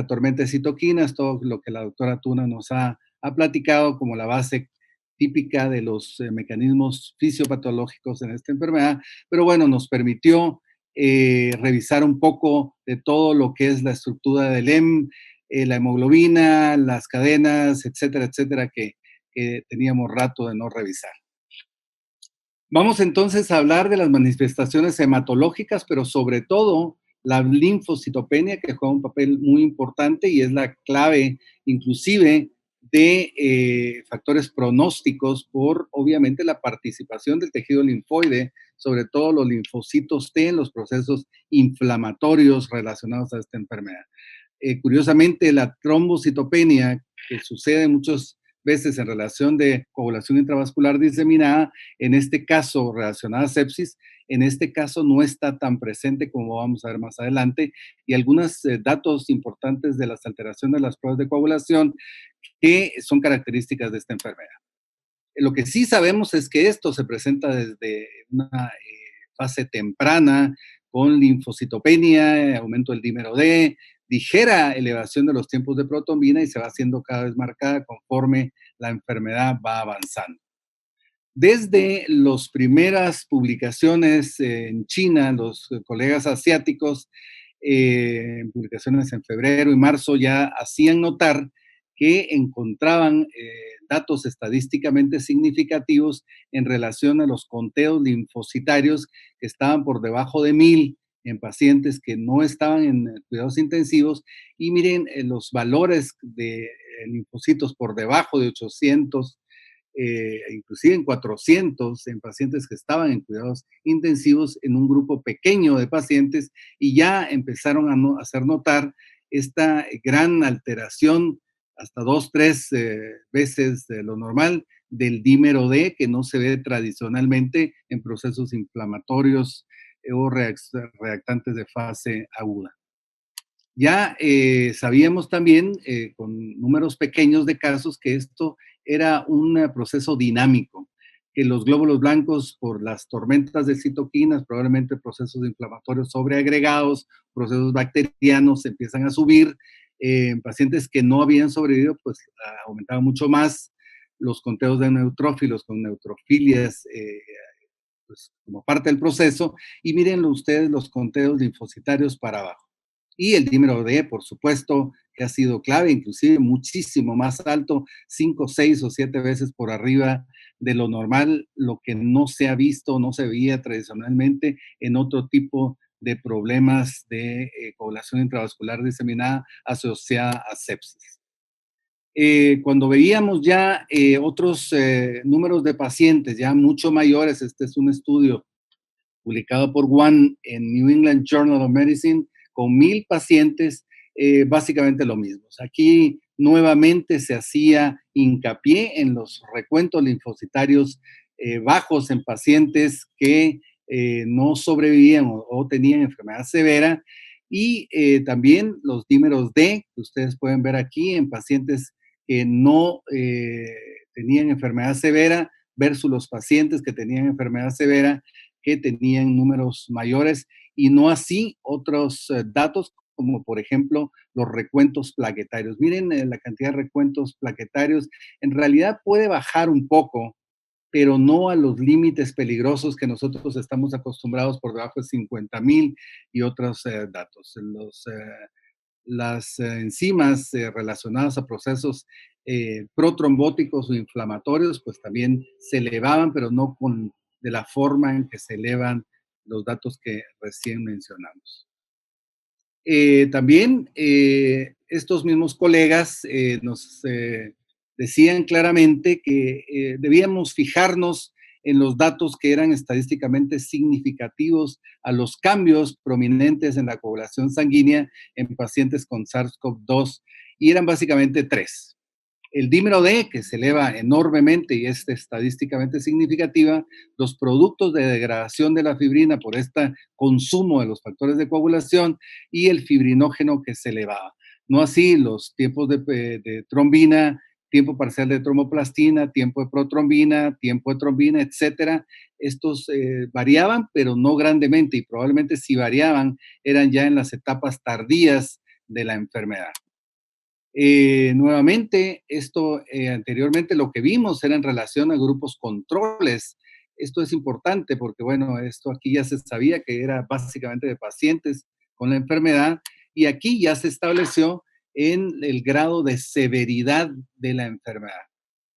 tormenta de citoquinas, todo lo que la doctora Tuna nos ha platicado como la base típica de los mecanismos fisiopatológicos en esta enfermedad, pero bueno, nos permitió revisar un poco de todo lo que es la estructura del M, la hemoglobina, las cadenas, etcétera, etcétera, que teníamos rato de no revisar. Vamos entonces a hablar de las manifestaciones hematológicas, pero sobre todo la linfocitopenia, que juega un papel muy importante y es la clave inclusive de factores pronósticos por, obviamente, la participación del tejido linfoide, sobre todo los linfocitos T en los procesos inflamatorios relacionados a esta enfermedad. Curiosamente, la trombocitopenia, que sucede muchas veces en relación de coagulación intravascular diseminada, en este caso relacionada a sepsis, en este caso no está tan presente como vamos a ver más adelante, y algunos datos importantes de las alteraciones de las pruebas de coagulación que son características de esta enfermedad. Lo que sí sabemos es que esto se presenta desde una fase temprana, con linfocitopenia, aumento del dímero D, ligera elevación de los tiempos de protrombina, y se va haciendo cada vez marcada conforme la enfermedad va avanzando. Desde las primeras publicaciones en China, los colegas asiáticos, publicaciones en febrero y marzo, ya hacían notar que encontraban datos estadísticamente significativos en relación a los conteos linfocitarios que estaban por debajo de 1000 en pacientes que no estaban en cuidados intensivos, y miren los valores de linfocitos por debajo de 800 inclusive en 400, en pacientes que estaban en cuidados intensivos, en un grupo pequeño de pacientes, y ya empezaron a hacer notar esta gran alteración, hasta 2, 3 veces de lo normal, del dímero D, que no se ve tradicionalmente en procesos inflamatorios o reactantes de fase aguda. Ya sabíamos también, con números pequeños de casos, que esto era un proceso dinámico, que los glóbulos blancos, por las tormentas de citoquinas, probablemente procesos inflamatorios sobreagregados, procesos bacterianos, empiezan a subir. En pacientes que no habían sobrevivido, pues aumentaban mucho más los conteos de neutrófilos con neutrofilias, pues, como parte del proceso. Y miren ustedes los conteos linfocitarios para abajo. Y el dímero D, por supuesto, que ha sido clave, inclusive muchísimo más alto, 5, 6 o 7 veces por arriba de lo normal, lo que no se ha visto, no se veía tradicionalmente en otro tipo de problemas de coagulación intravascular diseminada asociada a sepsis. Cuando veíamos ya otros números de pacientes ya mucho mayores, este es un estudio publicado por One en New England Journal of Medicine, con 1,000 pacientes, básicamente lo mismo. Aquí nuevamente se hacía hincapié en los recuentos linfocitarios bajos en pacientes que no sobrevivían o tenían enfermedad severa, y también los dímeros D, que ustedes pueden ver aquí en pacientes que no tenían enfermedad severa versus los pacientes que tenían enfermedad severa, que tenían números mayores, y no así otros datos, como por ejemplo los recuentos plaquetarios. Miren la cantidad de recuentos plaquetarios. En realidad puede bajar un poco, pero no a los límites peligrosos que nosotros estamos acostumbrados, por debajo de 50,000 y otros datos. Las enzimas relacionadas a procesos protrombóticos o inflamatorios, pues también se elevaban, pero no de la forma en que se elevan los datos que recién mencionamos. También estos mismos colegas nos decían claramente que debíamos fijarnos en los datos que eran estadísticamente significativos a los cambios prominentes en la coagulación sanguínea en pacientes con SARS-CoV-2, y eran básicamente 3. El dímero D, que se eleva enormemente y es estadísticamente significativa, los productos de degradación de la fibrina por este consumo de los factores de coagulación, y el fibrinógeno, que se elevaba. No así los tiempos de trombina, tiempo parcial de tromboplastina, tiempo de protrombina, tiempo de trombina, etcétera. Estos variaban, pero no grandemente, y probablemente si variaban eran ya en las etapas tardías de la enfermedad. Nuevamente, esto anteriormente lo que vimos era en relación a grupos controles. Esto es importante porque, bueno, esto aquí ya se sabía que era básicamente de pacientes con la enfermedad, y aquí ya se estableció en el grado de severidad de la enfermedad,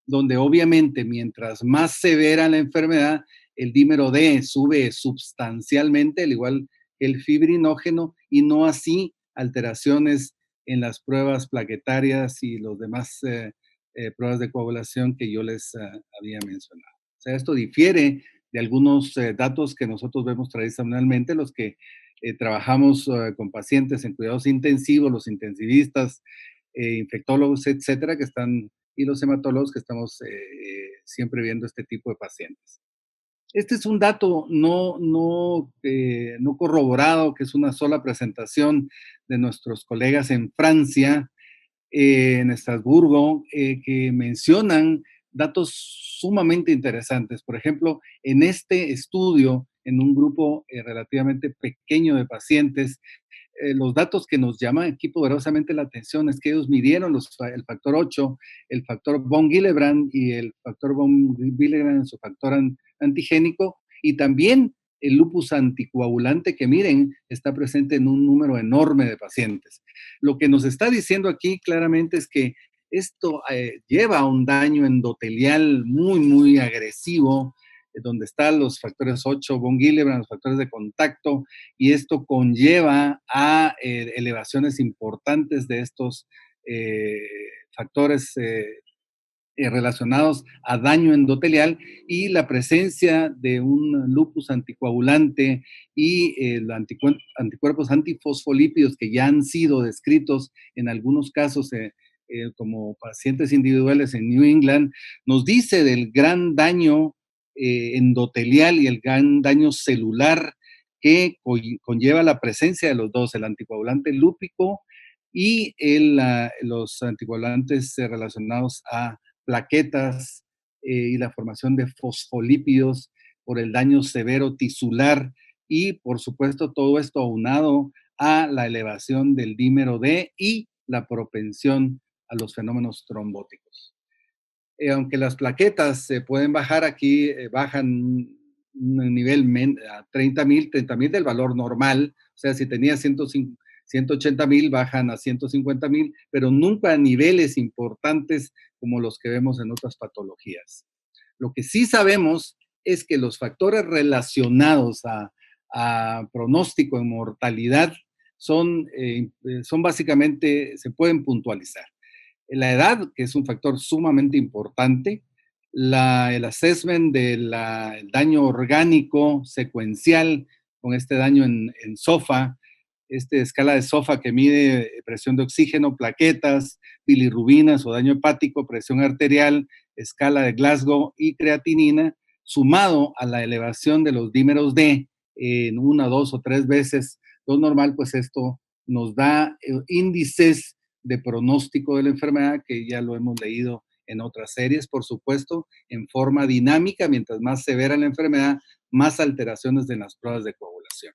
donde obviamente mientras más severa la enfermedad, el dímero D sube sustancialmente, al igual que el fibrinógeno, y no así alteraciones en las pruebas plaquetarias y los demás pruebas de coagulación que yo les había mencionado. O sea, esto difiere de algunos datos que nosotros vemos tradicionalmente, los que trabajamos con pacientes en cuidados intensivos, los intensivistas, infectólogos, etcétera, que están, y los hematólogos, que estamos siempre viendo este tipo de pacientes. Este es un dato no corroborado, que es una sola presentación de nuestros colegas en Francia, en Estrasburgo, que mencionan datos sumamente interesantes. Por ejemplo, en este estudio, en un grupo relativamente pequeño de pacientes, los datos que nos llaman aquí poderosamente la atención es que ellos midieron el factor 8, el factor von Willebrand y el factor von Willebrand en su factor antigénico, y también el lupus anticoagulante, que miren, está presente en un número enorme de pacientes. Lo que nos está diciendo aquí claramente es que esto lleva a un daño endotelial muy, muy agresivo, donde están los factores 8 von Willebrand, los factores de contacto, y esto conlleva a elevaciones importantes de estos factores relacionados a daño endotelial y la presencia de un lupus anticoagulante y anticuerpos antifosfolípidos que ya han sido descritos en algunos casos como pacientes individuales en New England, nos dice del gran daño endotelial y el gran daño celular que conlleva la presencia de los dos, el anticoagulante lúpico y los anticoagulantes relacionados a plaquetas y la formación de fosfolípidos por el daño severo tisular y, por supuesto, todo esto aunado a la elevación del dímero D y la propensión a los fenómenos trombóticos. Aunque las plaquetas se pueden bajar aquí, bajan un nivel a 30,000 del valor normal, o sea, si tenía 180,000, bajan a 150,000, pero nunca a niveles importantes como los que vemos en otras patologías. Lo que sí sabemos es que los factores relacionados a pronóstico en mortalidad son básicamente, se pueden puntualizar. La edad, que es un factor sumamente importante, el assessment del daño orgánico secuencial con este daño en SOFA, escala de SOFA que mide presión de oxígeno, plaquetas, bilirrubinas o daño hepático, presión arterial, escala de Glasgow y creatinina, sumado a la elevación de los dímeros D en 1, 2 o 3 veces lo normal, pues esto nos da índices de pronóstico de la enfermedad que ya lo hemos leído en otras series, por supuesto, en forma dinámica. Mientras más severa la enfermedad, más alteraciones en las pruebas de coagulación.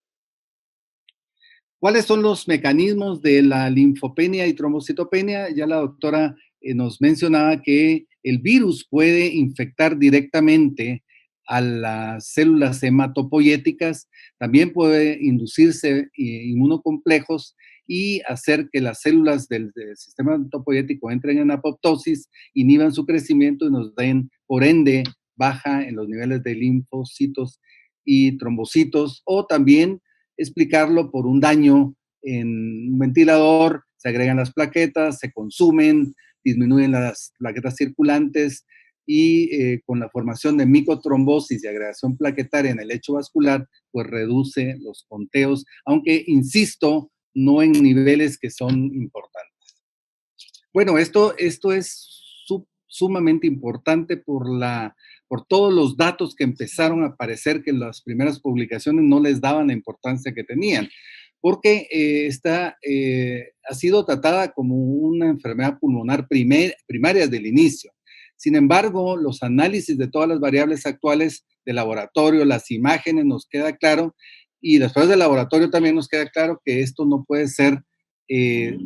¿Cuáles son los mecanismos de la linfopenia y trombocitopenia? Ya la doctora nos mencionaba que el virus puede infectar directamente a las células hematopoyéticas, también puede inducirse inmunocomplejos y hacer que las células del sistema hematopoyético entren en apoptosis, inhiban su crecimiento y nos den, por ende, baja en los niveles de linfocitos y trombocitos, o también explicarlo por un daño en un ventilador, se agregan las plaquetas, se consumen, disminuyen las plaquetas circulantes y con la formación de micotrombosis y agregación plaquetaria en el lecho vascular, pues reduce los conteos, aunque, insisto, no en niveles que son importantes. Bueno, esto es sumamente importante por todos los datos que empezaron a aparecer, que en las primeras publicaciones no les daban la importancia que tenían, porque ha sido tratada como una enfermedad pulmonar primaria desde el inicio. Sin embargo, los análisis de todas las variables actuales de laboratorio, las imágenes, nos queda claro, y después del laboratorio también nos queda claro que esto no puede ser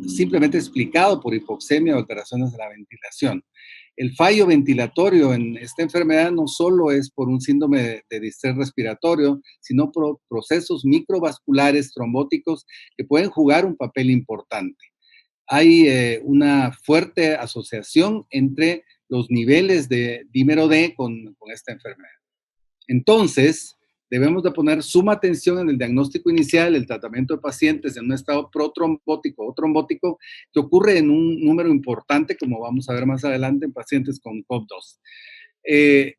simplemente explicado por hipoxemia o alteraciones de la ventilación. El fallo ventilatorio en esta enfermedad no solo es por un síndrome de distrés respiratorio, sino por procesos microvasculares trombóticos que pueden jugar un papel importante. Hay una fuerte asociación entre los niveles de dímero D con esta enfermedad. Entonces, debemos de poner suma atención en el diagnóstico inicial, el tratamiento de pacientes en un estado protrombótico o trombótico que ocurre en un número importante, como vamos a ver más adelante, en pacientes con COP2.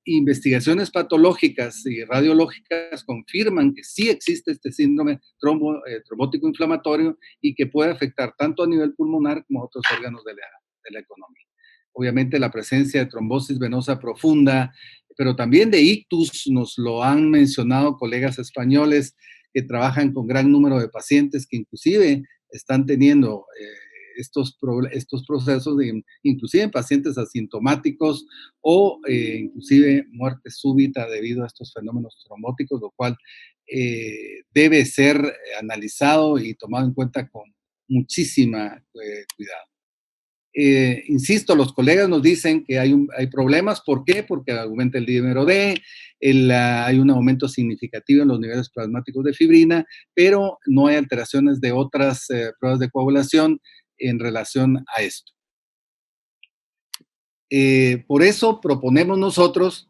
Investigaciones patológicas y radiológicas confirman que sí existe este síndrome trombótico inflamatorio y que puede afectar tanto a nivel pulmonar como a otros órganos de la economía. Obviamente la presencia de trombosis venosa profunda, pero también de ictus, nos lo han mencionado colegas españoles que trabajan con gran número de pacientes que inclusive están teniendo estos procesos, inclusive en pacientes asintomáticos o inclusive muerte súbita debido a estos fenómenos trombóticos, lo cual debe ser analizado y tomado en cuenta con muchísima cuidado. Insisto, los colegas nos dicen que hay problemas. ¿Por qué? Porque aumenta el dímero D, hay un aumento significativo en los niveles plasmáticos de fibrina, pero no hay alteraciones de otras pruebas de coagulación en relación a esto. Por eso proponemos nosotros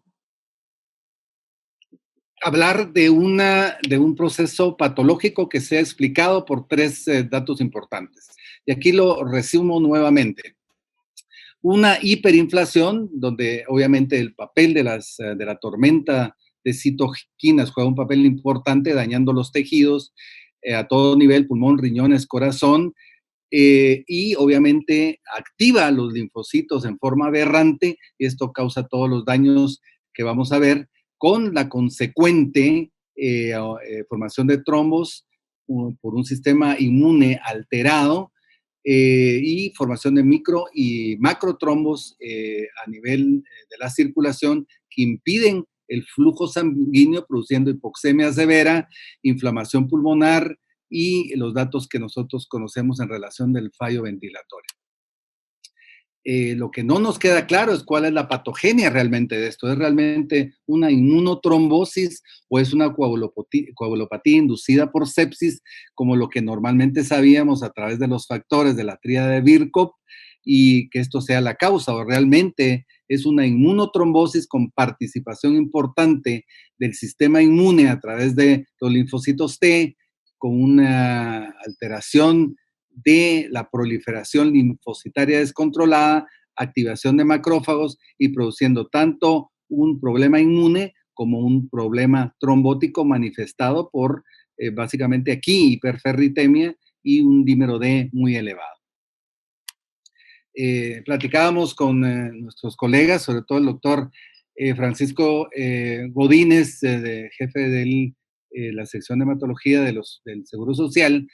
hablar de un proceso patológico que sea explicado por 3 datos importantes. Y aquí lo resumo nuevamente. una hiperinflación, donde obviamente el papel de la tormenta de citoquinas juega un papel importante, dañando los tejidos a todo nivel, pulmón, riñones, corazón, y obviamente activa los linfocitos en forma aberrante, y esto causa todos los daños que vamos a ver, con la consecuente formación de trombos por un sistema inmune alterado, y formación de micro y macrotrombos a nivel de la circulación, que impiden el flujo sanguíneo, produciendo hipoxemia severa, inflamación pulmonar y los datos que nosotros conocemos en relación del fallo ventilatorio. Lo que no nos queda claro es cuál es la patogenia realmente de esto. ¿Es realmente una inmunotrombosis o es una coagulopatía inducida por sepsis, como lo que normalmente sabíamos a través de los factores de la tríada de Birkhoff, y que esto sea la causa? ¿O realmente es una inmunotrombosis con participación importante del sistema inmune a través de los linfocitos T, con una alteración de la proliferación linfocitaria descontrolada, activación de macrófagos y produciendo tanto un problema inmune como un problema trombótico manifestado por básicamente aquí hiperferritemia y un dímero D muy elevado? Platicábamos con nuestros colegas, sobre todo el doctor Francisco Godínez, jefe de la sección de hematología del Seguro Social.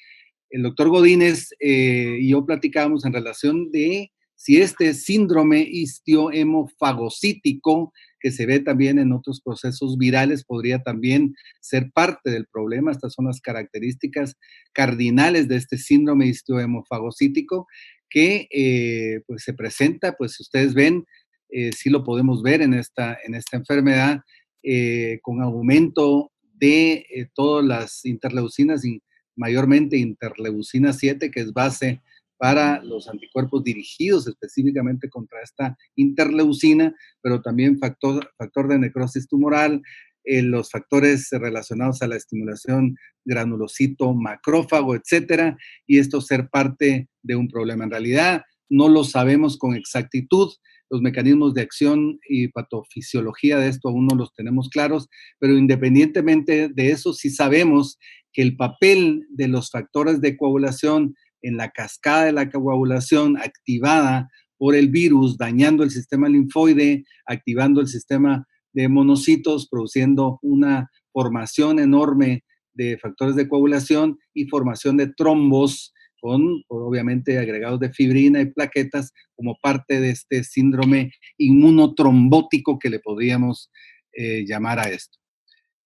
El doctor Godínez y yo platicábamos en relación de si este síndrome histiohemofagocítico, que se ve también en otros procesos virales, podría también ser parte del problema. Estas son las características cardinales de este síndrome histiohemofagocítico, que pues se presenta, pues ustedes ven, sí lo podemos ver en esta enfermedad, con aumento de todas las interleucinas, y mayormente interleucina 7, que es base para los anticuerpos dirigidos específicamente contra esta interleucina, pero también factor de necrosis tumoral, los factores relacionados a la estimulación granulocito macrófago, etcétera, y esto ser parte de un problema. En realidad, no lo sabemos con exactitud. Los mecanismos de acción y patofisiología de esto aún no los tenemos claros, pero independientemente de eso, sí sabemos que el papel de los factores de coagulación en la cascada de la coagulación activada por el virus, dañando el sistema linfoide, activando el sistema de monocitos, produciendo una formación enorme de factores de coagulación y formación de trombos con, obviamente, agregados de fibrina y plaquetas como parte de este síndrome inmunotrombótico que le podríamos llamar a esto.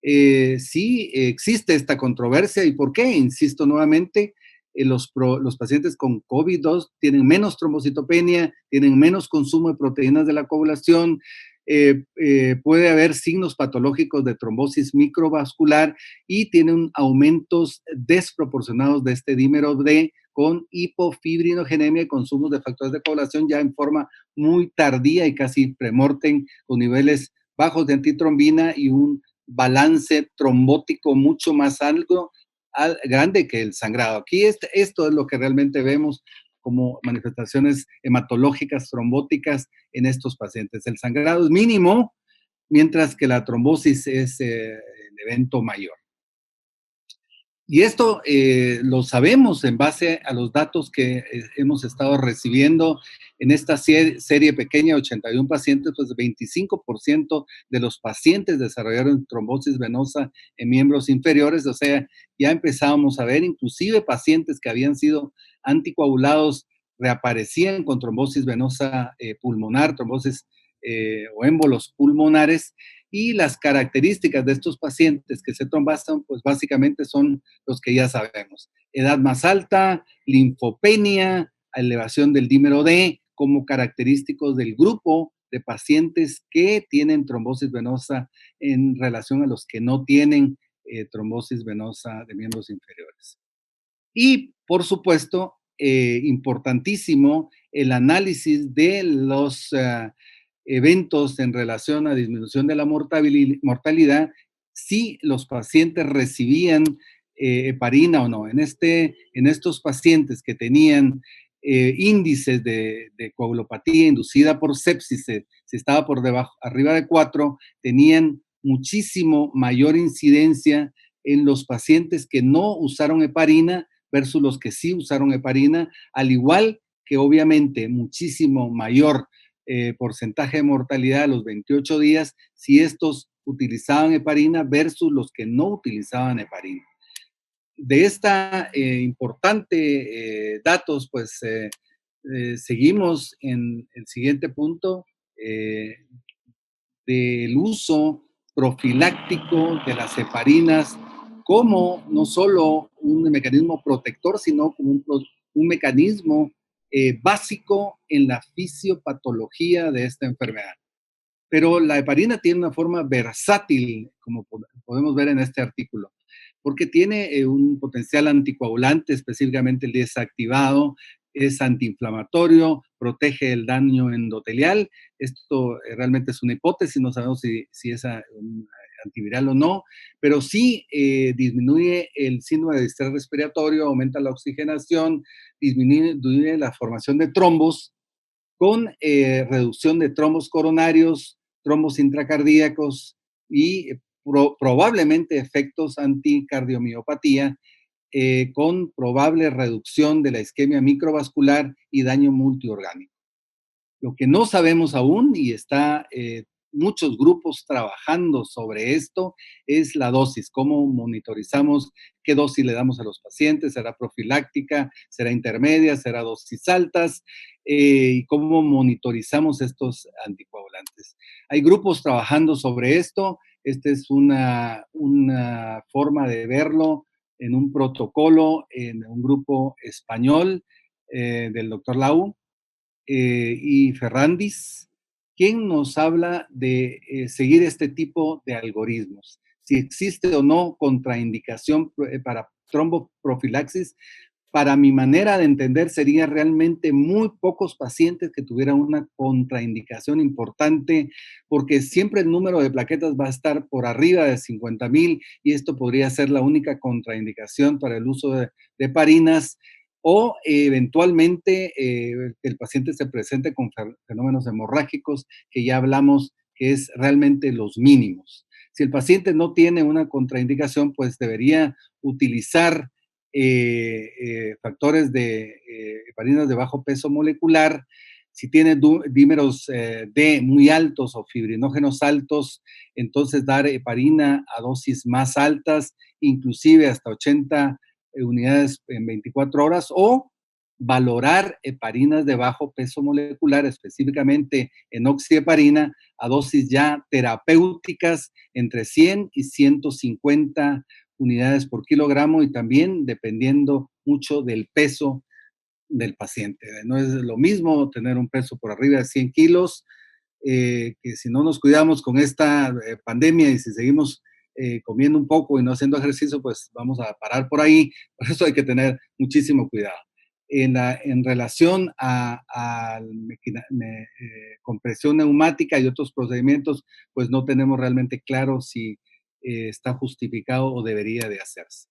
Sí existe esta controversia. ¿Y por qué? Insisto nuevamente, los pacientes con COVID-2 tienen menos trombocitopenia, tienen menos consumo de proteínas de la coagulación, puede haber signos patológicos de trombosis microvascular y tienen aumentos desproporcionados de este dímero D, con hipofibrinogenemia y consumos de factores de coagulación ya en forma muy tardía y casi premortem, con niveles bajos de antitrombina y un balance trombótico mucho más grande que el sangrado. Aquí esto es lo que realmente vemos como manifestaciones hematológicas trombóticas en estos pacientes. El sangrado es mínimo, mientras que la trombosis es el evento mayor. Y esto lo sabemos en base a los datos que hemos estado recibiendo en esta serie pequeña, 81 pacientes, pues 25% de los pacientes desarrollaron trombosis venosa en miembros inferiores. O sea, ya empezábamos a ver inclusive pacientes que habían sido anticoagulados reaparecían con trombosis venosa pulmonar, trombosis o émbolos pulmonares. Y las características de estos pacientes que se trombosan, pues básicamente son los que ya sabemos. Edad más alta, linfopenia, elevación del dímero D, como característicos del grupo de pacientes que tienen trombosis venosa en relación a los que no tienen trombosis venosa de miembros inferiores. Y, por supuesto, importantísimo el análisis de los eventos en relación a disminución de la mortalidad, si los pacientes recibían heparina o no. En estos pacientes que tenían índices de coagulopatía inducida por sepsis, si estaba por debajo, arriba de 4, tenían muchísimo mayor incidencia en los pacientes que no usaron heparina versus los que sí usaron heparina, al igual que obviamente muchísimo mayor porcentaje de mortalidad a los 28 días si estos utilizaban heparina versus los que no utilizaban heparina. De esta importante datos, pues seguimos en el siguiente punto del uso profiláctico de las heparinas como no solo un mecanismo protector, sino como un mecanismo básico en la fisiopatología de esta enfermedad. Pero la heparina tiene una forma versátil, como podemos ver en este artículo, porque tiene un potencial anticoagulante, específicamente el desactivado, es antiinflamatorio, protege el daño endotelial. Esto realmente es una hipótesis, no sabemos si es un antiviral o no, pero sí disminuye el síndrome de distrés respiratorio, aumenta la oxigenación, disminuye la formación de trombos, con reducción de trombos coronarios, trombos intracardíacos y probablemente efectos anticardiomiopatía, con probable reducción de la isquemia microvascular y daño multiorgánico. Lo que no sabemos aún, y está muchos grupos trabajando sobre esto, es la dosis, cómo monitorizamos qué dosis le damos a los pacientes, será profiláctica, será intermedia, será dosis altas, y cómo monitorizamos estos anticoagulantes. Hay grupos trabajando sobre esto, esta es una forma de verlo en un protocolo, en un grupo español del doctor Lau, y Ferrandis, quien nos habla de seguir este tipo de algoritmos. Si existe o no contraindicación para tromboprofilaxis, para mi manera de entender, sería realmente muy pocos pacientes que tuvieran una contraindicación importante, porque siempre el número de plaquetas va a estar por arriba de 50,000 y esto podría ser la única contraindicación para el uso de heparinas, o eventualmente el paciente se presente con fenómenos hemorrágicos, que ya hablamos que es realmente los mínimos. Si el paciente no tiene una contraindicación, pues debería utilizar factores de heparinas de bajo peso molecular. Si tiene dímeros D muy altos o fibrinógenos altos, entonces dar heparina a dosis más altas, inclusive hasta 80 unidades en 24 horas, o valorar heparinas de bajo peso molecular, específicamente enoxiheparina, a dosis ya terapéuticas entre 100 y 150 unidades por kilogramo, y también dependiendo mucho del peso del paciente. No es lo mismo tener un peso por arriba de 100 kilos, que si no nos cuidamos con esta pandemia y si seguimos comiendo un poco y no haciendo ejercicio, pues vamos a parar por ahí. Por eso hay que tener muchísimo cuidado. En relación a compresión neumática y otros procedimientos, pues no tenemos realmente claro si está justificado o debería de hacerse.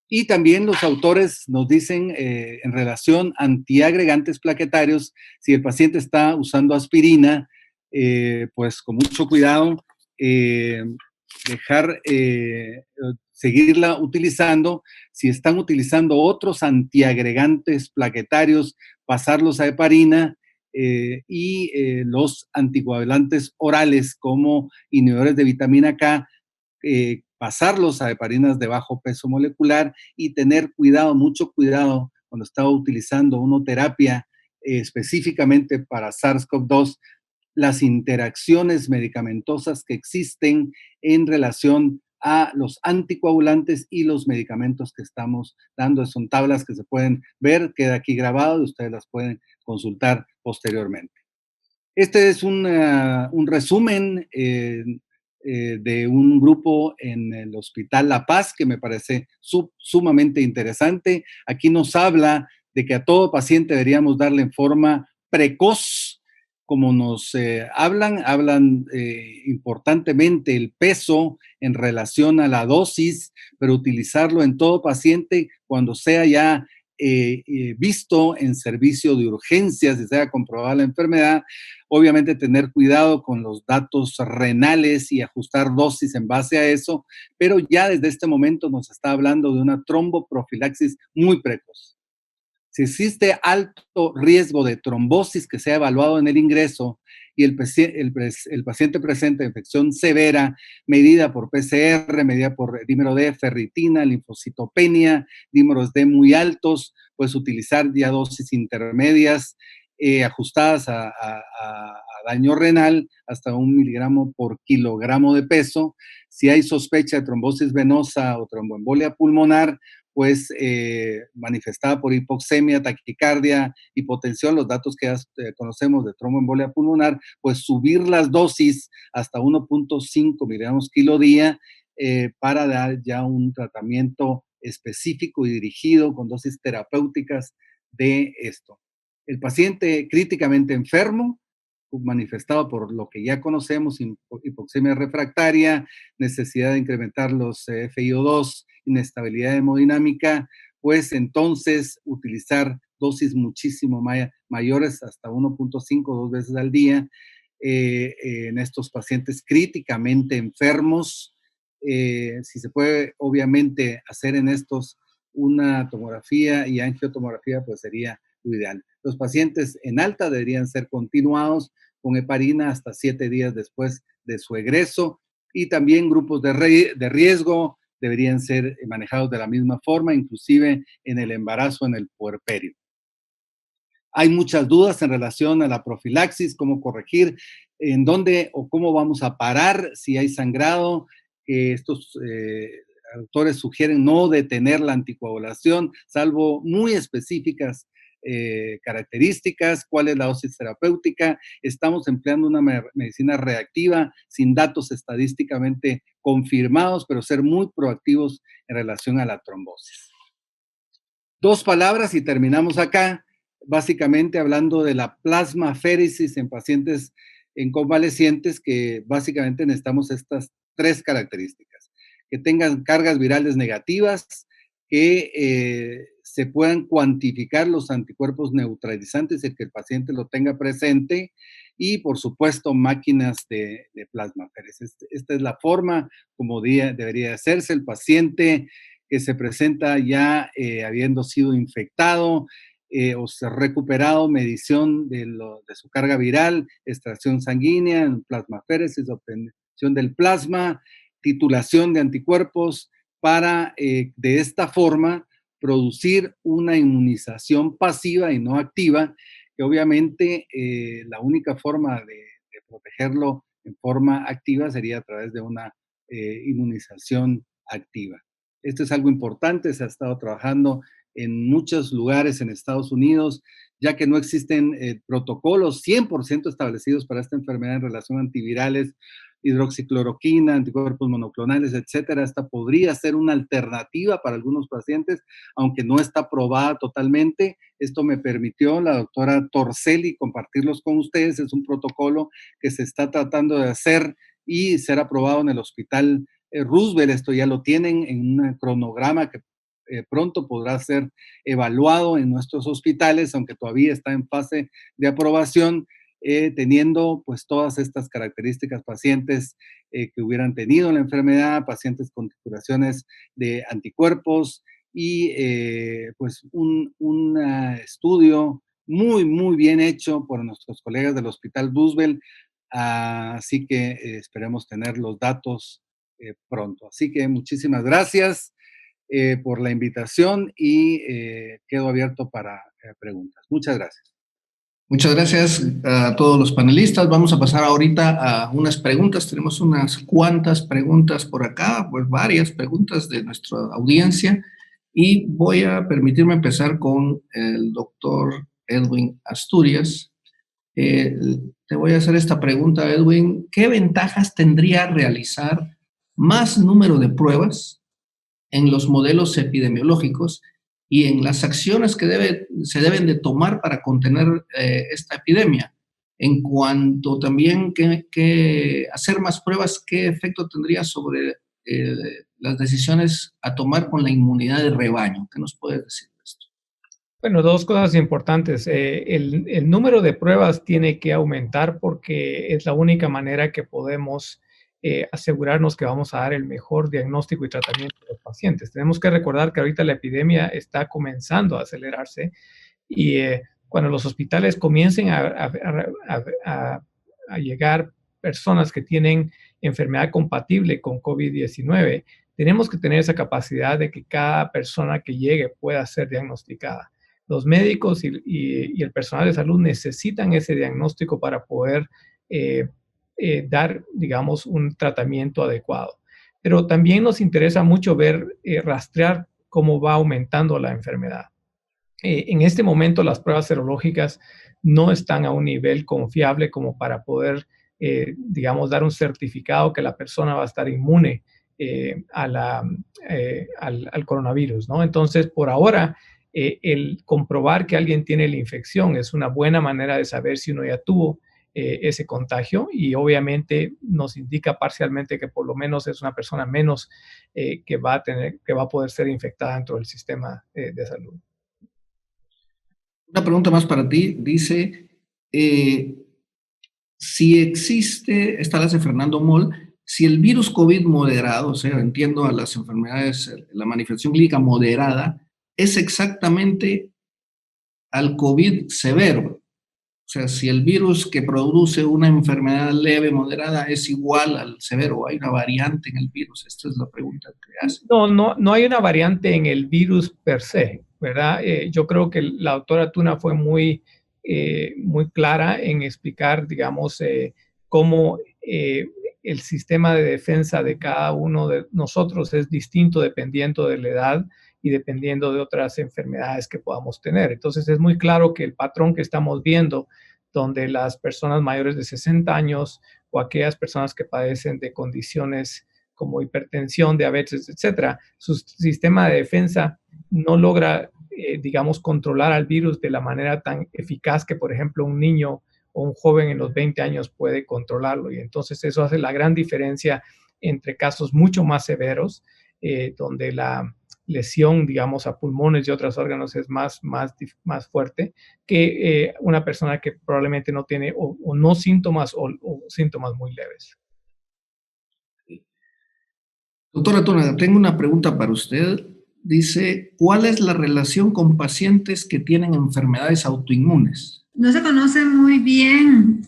Y también los autores nos dicen en relación a antiagregantes plaquetarios, si el paciente está usando aspirina, pues con mucho cuidado, seguirla utilizando. Si están utilizando otros antiagregantes plaquetarios, pasarlos a heparina, y los anticoagulantes orales como inhibidores de vitamina K, pasarlos a heparinas de bajo peso molecular, y tener cuidado, mucho cuidado, cuando estaba utilizando una terapia específicamente para SARS-CoV-2, las interacciones medicamentosas que existen en relación a los anticoagulantes y los medicamentos que estamos dando. Son tablas que se pueden ver, queda aquí grabado y ustedes las pueden consultar posteriormente. Este es un resumen de un grupo en el Hospital La Paz que me parece sumamente interesante. Aquí nos habla de que a todo paciente deberíamos darle en forma precoz, como nos hablan importantemente el peso en relación a la dosis, pero utilizarlo en todo paciente cuando sea ya visto en servicio de urgencias y se haya comprobado la enfermedad, obviamente tener cuidado con los datos renales y ajustar dosis en base a eso, pero ya desde este momento nos está hablando de una tromboprofilaxis muy precoz. Si existe alto riesgo de trombosis que sea evaluado en el ingreso y el paciente presenta infección severa, medida por PCR, medida por dímero D, ferritina, linfocitopenia, dímeros D muy altos, puedes utilizar ya dosis intermedias ajustadas a daño renal hasta 1 miligramo por kilogramo de peso. Si hay sospecha de trombosis venosa o tromboembolia pulmonar, pues manifestada por hipoxemia, taquicardia, hipotensión, los datos que ya conocemos de tromboembolia pulmonar, pues subir las dosis hasta 1.5 miligramos kilo día para dar ya un tratamiento específico y dirigido con dosis terapéuticas de esto. El paciente críticamente enfermo, manifestado por lo que ya conocemos, hipoxemia refractaria, necesidad de incrementar los FiO2, inestabilidad hemodinámica, pues entonces utilizar dosis muchísimo mayores, hasta 1.5, 2 veces al día, en estos pacientes críticamente enfermos. Si se puede, obviamente, hacer en estos una tomografía y angiotomografía, pues sería lo ideal. Los pacientes en alta deberían ser continuados con heparina hasta 7 días después de su egreso, y también grupos de riesgo deberían ser manejados de la misma forma, inclusive en el embarazo, en el puerperio. Hay muchas dudas en relación a la profilaxis, cómo corregir, en dónde o cómo vamos a parar si hay sangrado. Estos autores sugieren no detener la anticoagulación, salvo muy específicas características, cuál es la dosis terapéutica. Estamos empleando una medicina reactiva sin datos estadísticamente confirmados, pero ser muy proactivos en relación a la trombosis. 2 palabras y terminamos acá, básicamente hablando de la plasmaféresis en pacientes en convalecientes, que básicamente necesitamos estas 3 características: que tengan cargas virales negativas, que se puedan cuantificar los anticuerpos neutralizantes y que el paciente lo tenga presente, y por supuesto máquinas de plasmaféresis. Esta es la forma como debería hacerse. El paciente que se presenta ya habiendo sido infectado o se ha recuperado, medición de su carga viral, extracción sanguínea, plasmaféresis, obtención del plasma, titulación de anticuerpos, para de esta forma producir una inmunización pasiva y no activa, que obviamente la única forma de protegerlo en forma activa sería a través de una inmunización activa. Esto es algo importante, se ha estado trabajando en muchos lugares en Estados Unidos, ya que no existen protocolos 100% establecidos para esta enfermedad en relación a antivirales, hidroxicloroquina, anticuerpos monoclonales, etcétera. Esta podría ser una alternativa para algunos pacientes, aunque no está probada totalmente. Esto me permitió la doctora Torselli compartirlos con ustedes. Es un protocolo que se está tratando de hacer y ser aprobado en el Hospital Roosevelt. Esto ya lo tienen en un cronograma que pronto podrá ser evaluado en nuestros hospitales, aunque todavía está en fase de aprobación, teniendo pues todas estas características: pacientes que hubieran tenido la enfermedad, pacientes con titulaciones de anticuerpos y pues un estudio muy bien hecho por nuestros colegas del Hospital Roosevelt. Así que esperemos tener los datos pronto. Así que muchísimas gracias por la invitación y quedo abierto para preguntas. Muchas gracias. Muchas gracias a todos los panelistas. Vamos a pasar ahorita a unas preguntas. Tenemos unas cuantas preguntas por acá, pues varias preguntas de nuestra audiencia. Y voy a permitirme empezar con el doctor Edwin Asturias. Te voy a hacer esta pregunta, Edwin. ¿Qué ventajas tendría realizar más número de pruebas en los modelos epidemiológicos y en las acciones que se deben de tomar para contener esta epidemia? En cuanto también que hacer más pruebas, ¿qué efecto tendría sobre las decisiones a tomar con la inmunidad de rebaño? ¿Qué nos puedes decir de esto? Bueno, dos cosas importantes. El número de pruebas tiene que aumentar porque es la única manera que podemos asegurarnos que vamos a dar el mejor diagnóstico y tratamiento a los pacientes. Tenemos que recordar que ahorita la epidemia está comenzando a acelerarse y cuando los hospitales comiencen a llegar personas que tienen enfermedad compatible con COVID-19, tenemos que tener esa capacidad de que cada persona que llegue pueda ser diagnosticada. Los médicos y el personal de salud necesitan ese diagnóstico para poder dar, digamos, un tratamiento adecuado. Pero también nos interesa mucho ver, rastrear cómo va aumentando la enfermedad. En este momento las pruebas serológicas no están a un nivel confiable como para poder, digamos, dar un certificado que la persona va a estar inmune al coronavirus, ¿no? Entonces, por ahora, el comprobar que alguien tiene la infección es una buena manera de saber si uno ya tuvo ese contagio y obviamente nos indica parcialmente que por lo menos es una persona menos que va a poder ser infectada dentro del sistema de salud. Una pregunta más para ti. Dice, si existe, esta la hace Fernando Moll, si el virus COVID moderado, o sea, entiendo a las enfermedades, la manifestación clínica moderada, es exactamente al COVID severo. O sea, si el virus que produce una enfermedad leve, moderada, es igual al severo, hay una variante en el virus. Esta es la pregunta que hace. No hay una variante en el virus per se, ¿verdad? Yo creo que la doctora Tuna fue muy clara en explicar, digamos, cómo el sistema de defensa de cada uno de nosotros es distinto dependiendo de la edad y dependiendo de otras enfermedades que podamos tener. Entonces es muy claro que el patrón que estamos viendo, donde las personas mayores de 60 años o aquellas personas que padecen de condiciones como hipertensión, diabetes, etcétera, su sistema de defensa no logra, digamos, controlar al virus de la manera tan eficaz que, por ejemplo, un niño o un joven en los 20 años puede controlarlo. Y entonces eso hace la gran diferencia entre casos mucho más severos, donde la lesión, digamos, a pulmones y otros órganos es más fuerte que una persona que probablemente no tiene o no síntomas o síntomas muy leves. Doctora Tuna, tengo una pregunta para usted. Dice, ¿cuál es la relación con pacientes que tienen enfermedades autoinmunes? No se conoce muy bien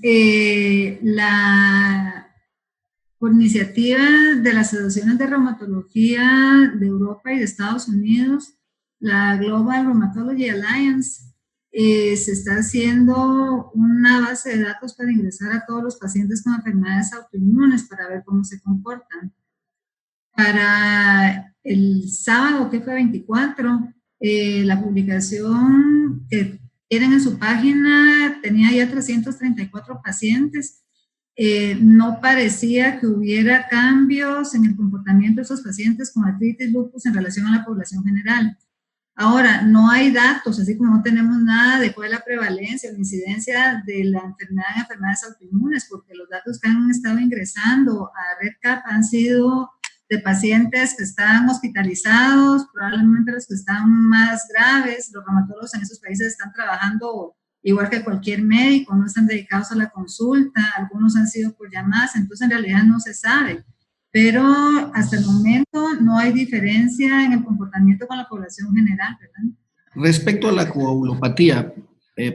por iniciativa de las asociaciones de reumatología de Europa y de Estados Unidos, la Global Rheumatology Alliance, se está haciendo una base de datos para ingresar a todos los pacientes con enfermedades autoinmunes para ver cómo se comportan. Para el sábado, que fue 24, la publicación que tienen en su página tenía ya 334 pacientes. No parecía que hubiera cambios en el comportamiento de esos pacientes con artritis lupus en relación a la población general. Ahora, no hay datos, así como no tenemos nada de cuál es la prevalencia o la incidencia de la enfermedad en enfermedades autoinmunes, porque los datos que han estado ingresando a REDCap han sido de pacientes que están hospitalizados, probablemente los que están más graves. Los reumatólogos en esos países están trabajando igual que cualquier médico, no están dedicados a la consulta, algunos han sido por llamadas, entonces en realidad no se sabe. Pero hasta el momento no hay diferencia en el comportamiento con la población general, ¿verdad? Respecto a la coagulopatía,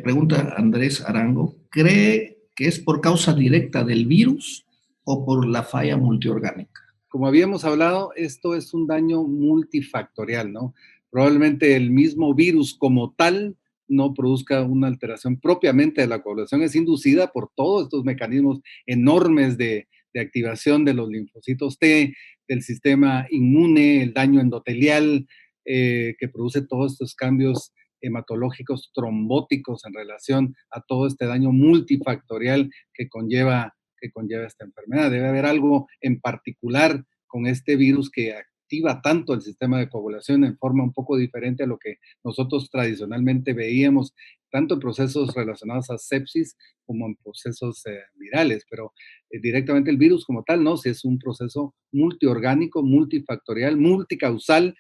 pregunta Andrés Arango, ¿cree que es por causa directa del virus o por la falla multiorgánica? Como habíamos hablado, esto es un daño multifactorial, ¿no? Probablemente el mismo virus como tal no produzca una alteración propiamente de la coagulación, es inducida por todos estos mecanismos enormes de activación de los linfocitos T, del sistema inmune, el daño endotelial, que produce todos estos cambios hematológicos trombóticos en relación a todo este daño multifactorial que conlleva esta enfermedad. Debe haber algo en particular con este virus que activa tanto el sistema de coagulación en forma un poco diferente a lo que nosotros tradicionalmente veíamos, tanto en procesos relacionados a sepsis como en procesos virales, pero directamente el virus como tal, ¿no? Si es un proceso multiorgánico, multifactorial, multicausal,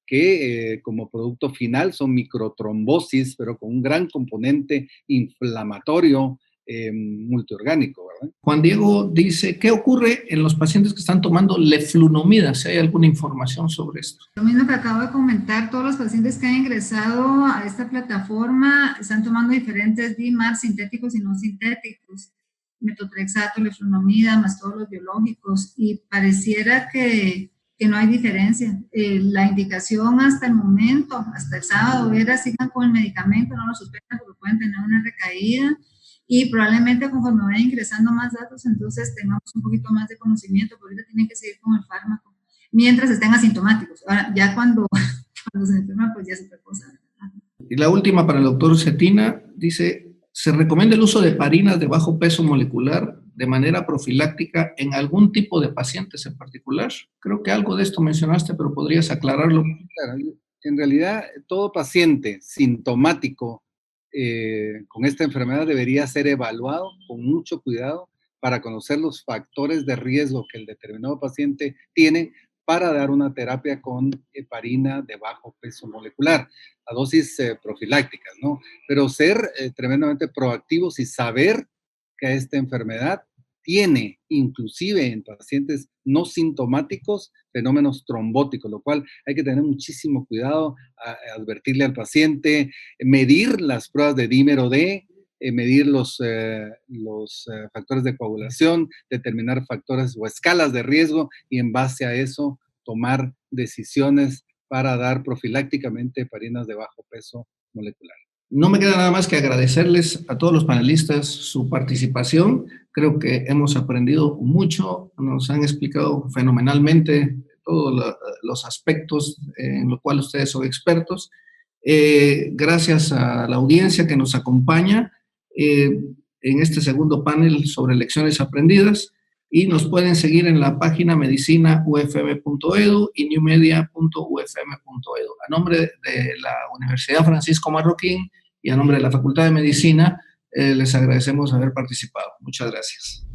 que como producto final son microtrombosis, pero con un gran componente inflamatorio multiorgánico, ¿verdad? Juan Diego dice, ¿qué ocurre en los pacientes que están tomando leflunomida? Si hay alguna información sobre esto. Lo mismo que acabo de comentar, todos los pacientes que han ingresado a esta plataforma están tomando diferentes DMARD sintéticos y no sintéticos, metotrexato, leflunomida, más todos los biológicos, y pareciera que no hay diferencia. La indicación hasta el momento, hasta el sábado, era sigan con el medicamento, no lo suspendan porque pueden tener una recaída, y probablemente conforme vayan ingresando más datos, entonces tengamos un poquito más de conocimiento, pero ahorita tienen que seguir con el fármaco, mientras estén asintomáticos. Ahora, ya cuando se enferman, pues ya es otra cosa. Y la última para el doctor Cetina, dice, ¿se recomienda el uso de heparinas de bajo peso molecular de manera profiláctica en algún tipo de pacientes en particular? Creo que algo de esto mencionaste, pero podrías aclararlo. Claro, en realidad, todo paciente sintomático con esta enfermedad debería ser evaluado con mucho cuidado para conocer los factores de riesgo que el determinado paciente tiene para dar una terapia con heparina de bajo peso molecular, a dosis profilácticas, ¿no? Pero ser tremendamente proactivos y saber que esta enfermedad tiene, inclusive en pacientes no sintomáticos, fenómenos trombóticos, lo cual hay que tener muchísimo cuidado, advertirle al paciente, medir las pruebas de dímero D, medir los factores de coagulación, determinar factores o escalas de riesgo y en base a eso tomar decisiones para dar profilácticamente heparinas de bajo peso molecular. No me queda nada más que agradecerles a todos los panelistas su participación. Creo que hemos aprendido mucho, nos han explicado fenomenalmente todos los aspectos en los cuales ustedes son expertos. Gracias a la audiencia que nos acompaña en este segundo panel sobre lecciones aprendidas, y nos pueden seguir en la página medicinaufm.edu y newmedia.ufm.edu. A nombre de la Universidad Francisco Marroquín y a nombre de la Facultad de Medicina, les agradecemos haber participado. Muchas gracias.